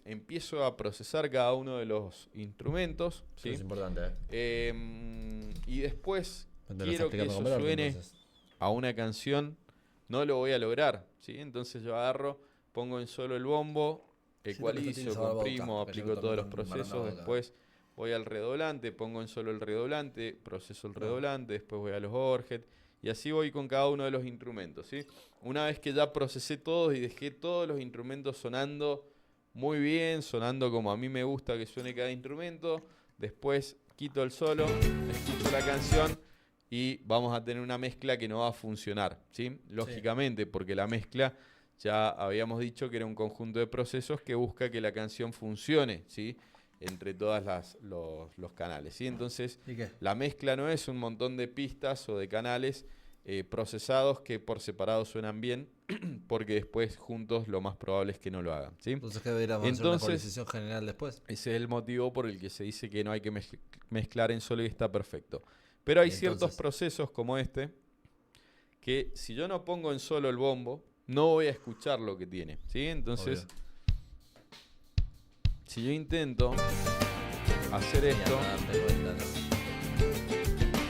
Speaker 2: empiezo a procesar cada uno de los instrumentos, ¿sí?
Speaker 4: Eso es importante,
Speaker 2: y después quiero que eso suene a una canción, no lo voy a lograr, ¿sí? Entonces yo agarro, pongo en solo el bombo, ecualizo, comprimo, aplico todos los procesos, después voy al redoblante, pongo en solo el redoblante, proceso el redoblante, después voy a los overhead, y así voy con cada uno de los instrumentos, ¿sí? Una vez que ya procesé todos y dejé todos los instrumentos sonando muy bien, sonando como a mí me gusta que suene cada instrumento, después quito el solo, escucho la canción y vamos a tener una mezcla que no va a funcionar, ¿sí? Lógicamente, porque la mezcla ya habíamos dicho que era un conjunto de procesos que busca que la canción funcione, ¿sí? Entre todos los canales, ¿sí? Entonces, la mezcla no es un montón de pistas o de canales procesados que por separado suenan bien, porque después juntos lo más probable es que no lo hagan, ¿sí?
Speaker 4: Entonces, ¿qué deberíamos hacer una ecualización general después?
Speaker 2: Ese es el motivo por el que se dice que no hay que mezclar en solo y está perfecto. Pero hay ciertos procesos como este, que si yo no pongo en solo el bombo, no voy a escuchar lo que tiene, ¿sí? Entonces, si yo intento hacer esto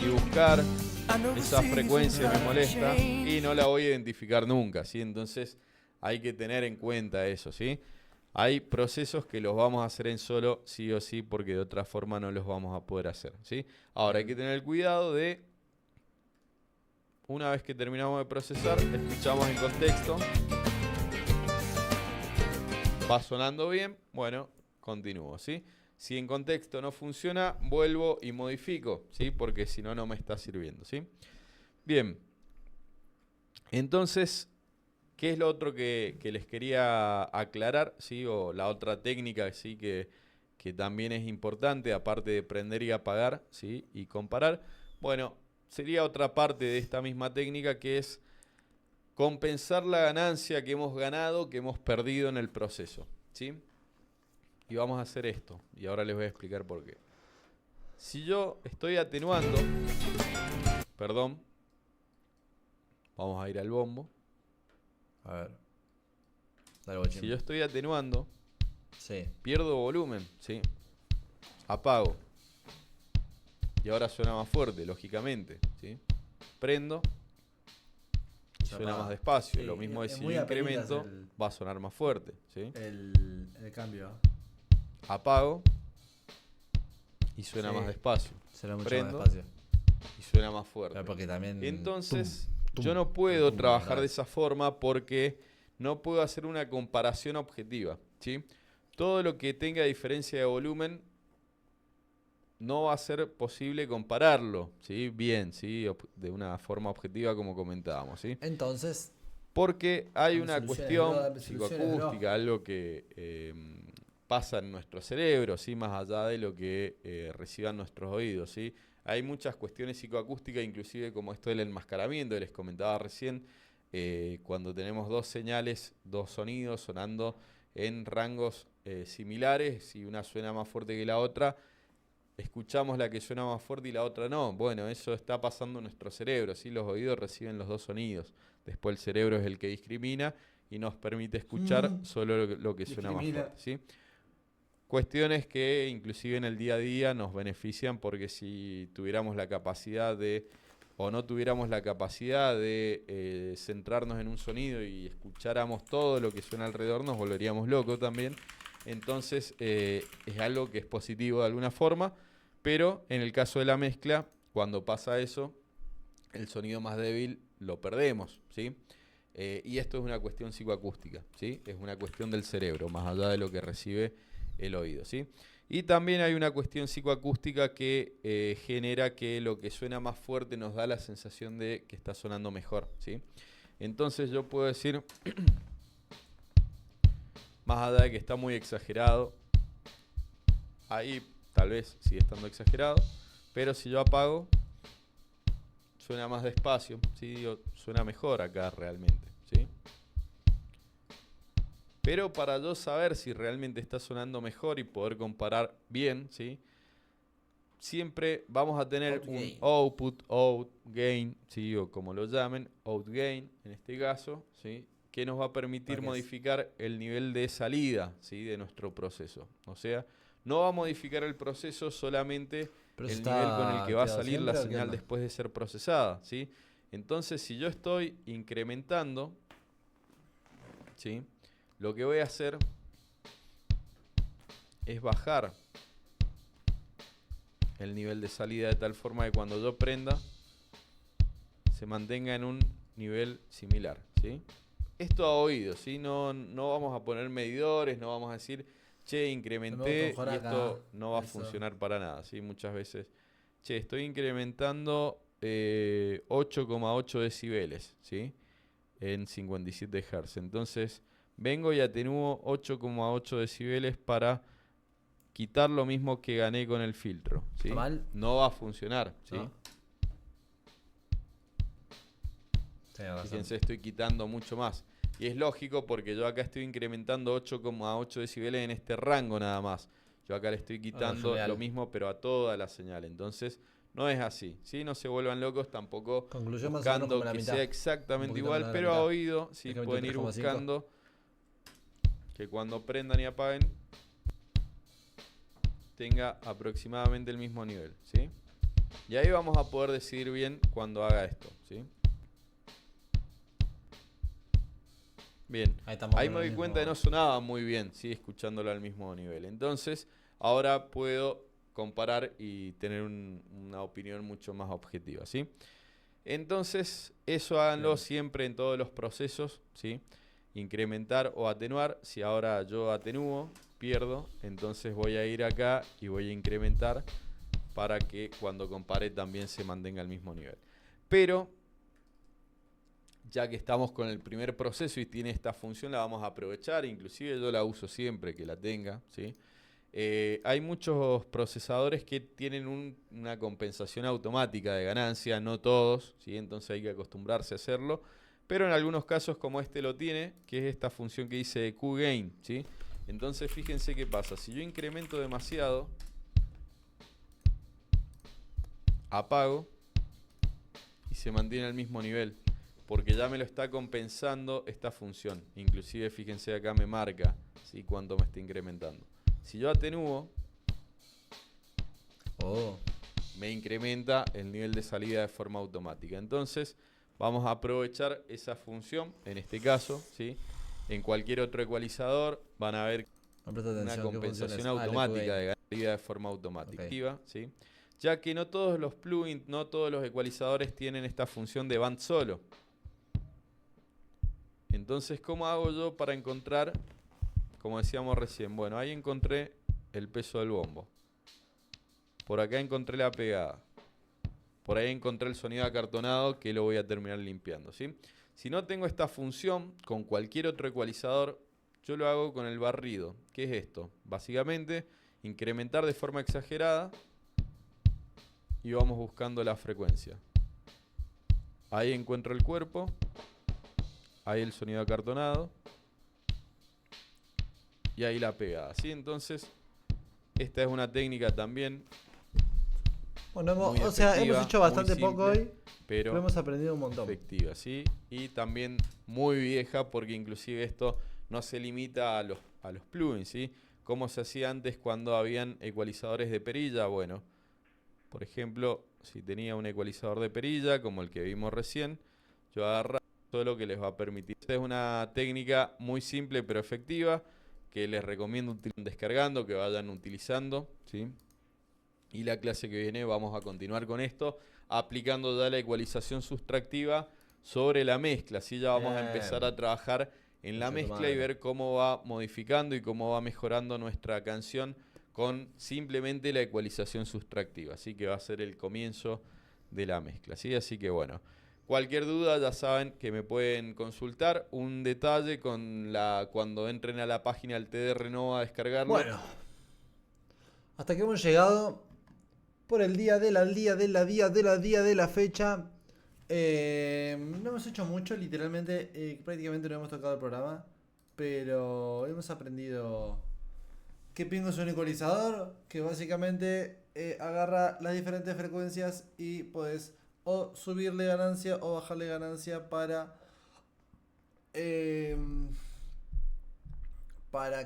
Speaker 2: y buscar esa frecuencia me molesta y no la voy a identificar nunca, ¿sí? Entonces hay que tener en cuenta eso, ¿sí? Hay procesos que los vamos a hacer en solo sí o sí porque de otra forma no los vamos a poder hacer, ¿sí? Ahora hay que tener el cuidado de, una vez que terminamos de procesar, escuchamos en contexto, va sonando bien, bueno, continúo, ¿sí? Si en contexto no funciona, vuelvo y modifico, ¿sí? Porque si no, no me está sirviendo, ¿sí? Bien. Entonces, ¿qué es lo otro que les quería aclarar, ¿sí? O la otra técnica, ¿sí? Que también es importante, aparte de prender y apagar, ¿sí? Y comparar. Bueno, sería otra parte de esta misma técnica que es compensar la ganancia que hemos ganado, que hemos perdido en el proceso, ¿sí? Y vamos a hacer esto. Y ahora les voy a explicar por qué. Si yo estoy atenuando, perdón, vamos a ir al bombo.
Speaker 4: A ver. Dale,
Speaker 2: si yo estoy atenuando,
Speaker 4: sí,
Speaker 2: pierdo volumen, ¿sí? Apago. Y ahora suena más fuerte, lógicamente, ¿sí? Prendo. Y suena más despacio. Sí, lo mismo es si yo incremento, va a sonar más fuerte, ¿sí?
Speaker 1: El cambio.
Speaker 2: Apago y suena más despacio.
Speaker 4: Suena mucho más despacio.
Speaker 2: Y suena más fuerte.
Speaker 4: Pero porque también,
Speaker 2: entonces, yo no puedo trabajar de esa forma porque no puedo hacer una comparación objetiva, ¿sí? Todo lo que tenga diferencia de volumen no va a ser posible compararlo, ¿sí? Bien, ¿sí? De una forma objetiva como comentábamos, ¿sí?
Speaker 4: Entonces,
Speaker 2: porque hay una cuestión psicoacústica, algo que pasa en nuestro cerebro, ¿sí? Más allá de lo que reciban nuestros oídos, ¿sí? Hay muchas cuestiones psicoacústicas, inclusive como esto del enmascaramiento que les comentaba recién, cuando tenemos dos señales, dos sonidos sonando en rangos similares, si una suena más fuerte que la otra, escuchamos la que suena más fuerte y la otra no. Bueno, eso está pasando en nuestro cerebro, ¿sí? Los oídos reciben los dos sonidos. Después el cerebro es el que discrimina y nos permite escuchar solo lo que suena más fuerte, ¿sí? Cuestiones que inclusive en el día a día nos benefician porque si tuviéramos la capacidad de, o no tuviéramos la capacidad de centrarnos en un sonido y escucháramos todo lo que suena alrededor, nos volveríamos locos también. Entonces es algo que es positivo de alguna forma, pero en el caso de la mezcla, cuando pasa eso, el sonido más débil lo perdemos, ¿sí? Y esto es una cuestión psicoacústica, ¿sí? Es una cuestión del cerebro, más allá de lo que recibe el oído, ¿sí? Y también hay una cuestión psicoacústica que genera que lo que suena más fuerte nos da la sensación de que está sonando mejor, ¿sí? Entonces yo puedo decir, más allá de que está muy exagerado, ahí tal vez sigue estando exagerado, pero si yo apago, suena más despacio, ¿sí? Digo, suena mejor acá realmente, ¿sí? Pero para yo saber si realmente está sonando mejor y poder comparar bien, ¿sí? Siempre vamos a tener un output, out, gain, ¿sí? O como lo llamen, out gain en este caso, ¿sí? Que nos va a permitir modificar el nivel de salida, ¿sí? De nuestro proceso. O sea, no va a modificar el proceso solamente el nivel con el que va a salir la señal después de ser procesada, ¿sí? Entonces, si yo estoy incrementando, ¿sí? Lo que voy a hacer es bajar el nivel de salida de tal forma que cuando yo prenda se mantenga en un nivel similar, ¿sí? Esto a oído, ¿sí? No vamos a poner medidores, no vamos a decir, che, incrementé y esto no va a funcionar para nada, ¿sí? Muchas veces, che, estoy incrementando 8,8 decibeles, ¿sí? En 57 Hz. Entonces, vengo y atenúo 8,8 decibeles para quitar lo mismo que gané con el filtro, ¿sí? No va a funcionar, ¿sí? No. Fíjense, estoy quitando mucho más. Y es lógico porque yo acá estoy incrementando 8,8 decibeles en este rango nada más. Yo acá le estoy quitando lo mismo pero a toda la señal. Entonces no es así, ¿sí? No se vuelvan locos tampoco buscando que sea exactamente igual, pero a oído sí pueden ir buscando que cuando prendan y apaguen tenga aproximadamente el mismo nivel, ¿sí? Y ahí vamos a poder decidir bien cuando haga esto, ¿sí? Bien, ahí me doy cuenta de que no sonaba muy bien, ¿sí? Escuchándolo al mismo nivel. Entonces, ahora puedo comparar y tener una opinión mucho más objetiva, ¿sí? Entonces, eso háganlo siempre en todos los procesos, ¿sí? Incrementar o atenuar. Si ahora yo atenúo, pierdo, entonces voy a ir acá y voy a incrementar para que cuando compare también se mantenga al mismo nivel. Pero ya que estamos con el primer proceso y tiene esta función, la vamos a aprovechar, inclusive yo la uso siempre que la tenga, ¿sí? Hay muchos procesadores que tienen una compensación automática de ganancia, no todos, ¿sí? Entonces hay que acostumbrarse a hacerlo, pero en algunos casos como este lo tiene, que es esta función que dice QGain, ¿sí? Entonces fíjense qué pasa, si yo incremento demasiado, apago y se mantiene al mismo nivel, porque ya me lo está compensando esta función. Inclusive fíjense acá me marca, ¿sí? Cuánto me está incrementando. Si yo atenúo, me incrementa el nivel de salida de forma automática. Entonces vamos a aprovechar esa función, en este caso, ¿sí? En cualquier otro ecualizador van a ver una compensación automática de salida de forma automática, ¿sí? Ya que no todos los plugins, no todos los ecualizadores tienen esta función de band solo. Entonces, ¿cómo hago yo para encontrar, como decíamos recién? Bueno, ahí encontré el peso del bombo. Por acá encontré la pegada. Por ahí encontré el sonido acartonado que lo voy a terminar limpiando, ¿sí? Si no tengo esta función, con cualquier otro ecualizador, yo lo hago con el barrido. ¿Qué es esto? Básicamente, incrementar de forma exagerada y vamos buscando la frecuencia. Ahí encuentro el cuerpo, ahí el sonido acartonado y ahí la pegada, ¿sí? Entonces, esta es una técnica también.
Speaker 1: Bueno, hemos hecho bastante simple, poco hoy,
Speaker 2: pero
Speaker 1: hemos aprendido un montón.
Speaker 2: Efectiva, ¿sí? Y también muy vieja, porque inclusive esto no se limita a los plugins, ¿sí? Como se hacía antes cuando habían ecualizadores de perilla. Bueno, por ejemplo, si tenía un ecualizador de perilla, como el que vimos recién, yo agarro todo lo que les va a permitir. Esta es una técnica muy simple pero efectiva, que les recomiendo descargando, que vayan utilizando, ¿sí? Y la clase que viene vamos a continuar con esto, aplicando ya la ecualización sustractiva sobre la mezcla. Así ya vamos a empezar a trabajar en la mezcla y ver cómo va modificando y cómo va mejorando nuestra canción con simplemente la ecualización sustractiva. Así que va a ser el comienzo de la mezcla, ¿sí? Así que bueno, cualquier duda ya saben que me pueden consultar. Un detalle cuando entren a la página del TDR Nova a descargarlo.
Speaker 1: Bueno, hasta que hemos llegado por el día de la fecha. No hemos hecho mucho, literalmente, prácticamente no hemos tocado el programa, pero hemos aprendido que Pingo es un ecualizador, que básicamente agarra las diferentes frecuencias y puedes o subirle ganancia o bajarle ganancia para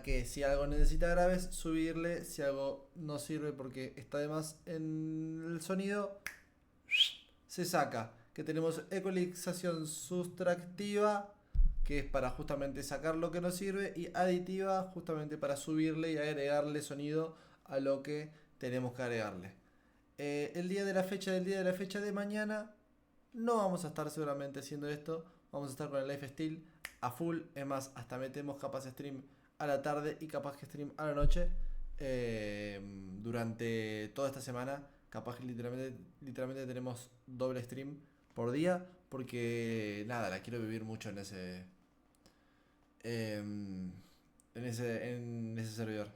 Speaker 1: que si algo necesita graves, subirle, si algo no sirve porque está de más en el sonido, se saca. Que tenemos ecualización sustractiva, que es para justamente sacar lo que no sirve, y aditiva justamente para subirle y agregarle sonido a lo que tenemos que agregarle. El día de la fecha de mañana no vamos a estar seguramente haciendo esto, vamos a estar con el Lifestyle a full, es más, hasta metemos capaz stream a la tarde y capaz que stream a la noche durante toda esta semana. Capaz que literalmente tenemos doble stream por día, porque nada, la quiero vivir mucho en ese servidor.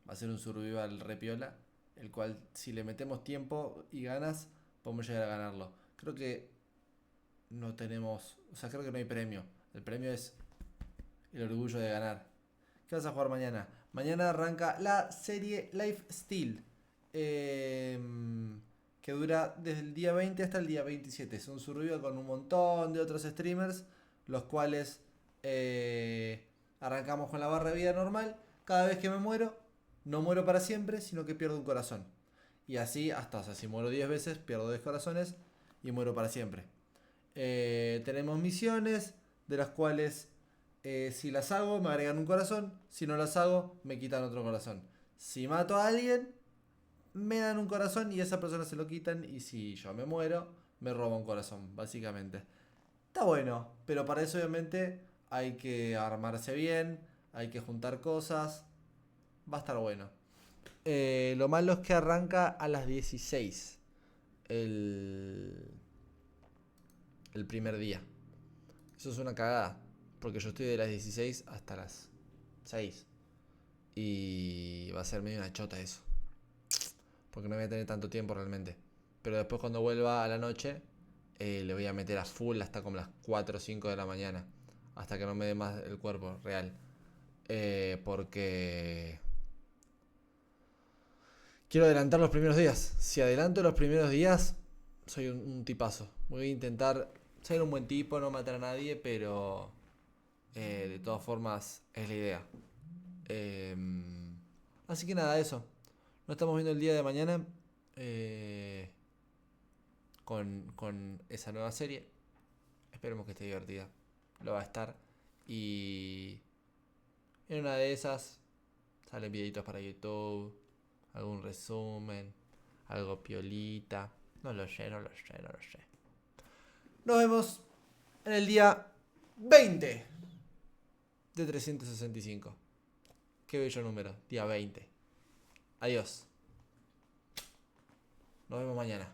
Speaker 1: Va a ser un survival repiola, el cual si le metemos tiempo y ganas podemos llegar a ganarlo. Creo que no tenemos, creo que no hay premio. El premio es el orgullo de ganar. ¿Qué vas a jugar mañana? Mañana arranca la serie Lifestyle, que dura desde el día 20 hasta el día 27. Es un survival con un montón de otros streamers, los cuales arrancamos con la barra de vida normal. Cada vez que me muero, no muero para siempre, sino que pierdo un corazón. Y así hasta, si muero 10 veces, pierdo 10 corazones y muero para siempre. Tenemos misiones, de las cuales si las hago me agregan un corazón, si no las hago me quitan otro corazón. Si mato a alguien me dan un corazón y a esa persona se lo quitan, y si yo me muero me roba un corazón, básicamente. Está bueno, pero para eso obviamente hay que armarse bien, hay que juntar cosas, va a estar bueno. Lo malo es que arranca a las 16 el primer día. Eso es una cagada, porque yo estoy de las 16 hasta las 6. Y va a ser medio una chota eso, porque no voy a tener tanto tiempo realmente. Pero después cuando vuelva a la noche, le voy a meter a full hasta como las 4 o 5 de la mañana. Hasta que no me dé más el cuerpo real. Porque quiero adelantar los primeros días. Si adelanto los primeros días, soy un tipazo. Voy a intentar ser un buen tipo, no matar a nadie, pero de todas formas es la idea. Así que nada, eso. Nos estamos viendo el día de mañana con esa nueva serie. Esperemos que esté divertida. Lo va a estar. Y en una de esas salen videitos para YouTube, algún resumen, algo piolita. No lo sé. Nos vemos en el día 20 de 365. Qué bello número, día 20. Adiós. Nos vemos mañana.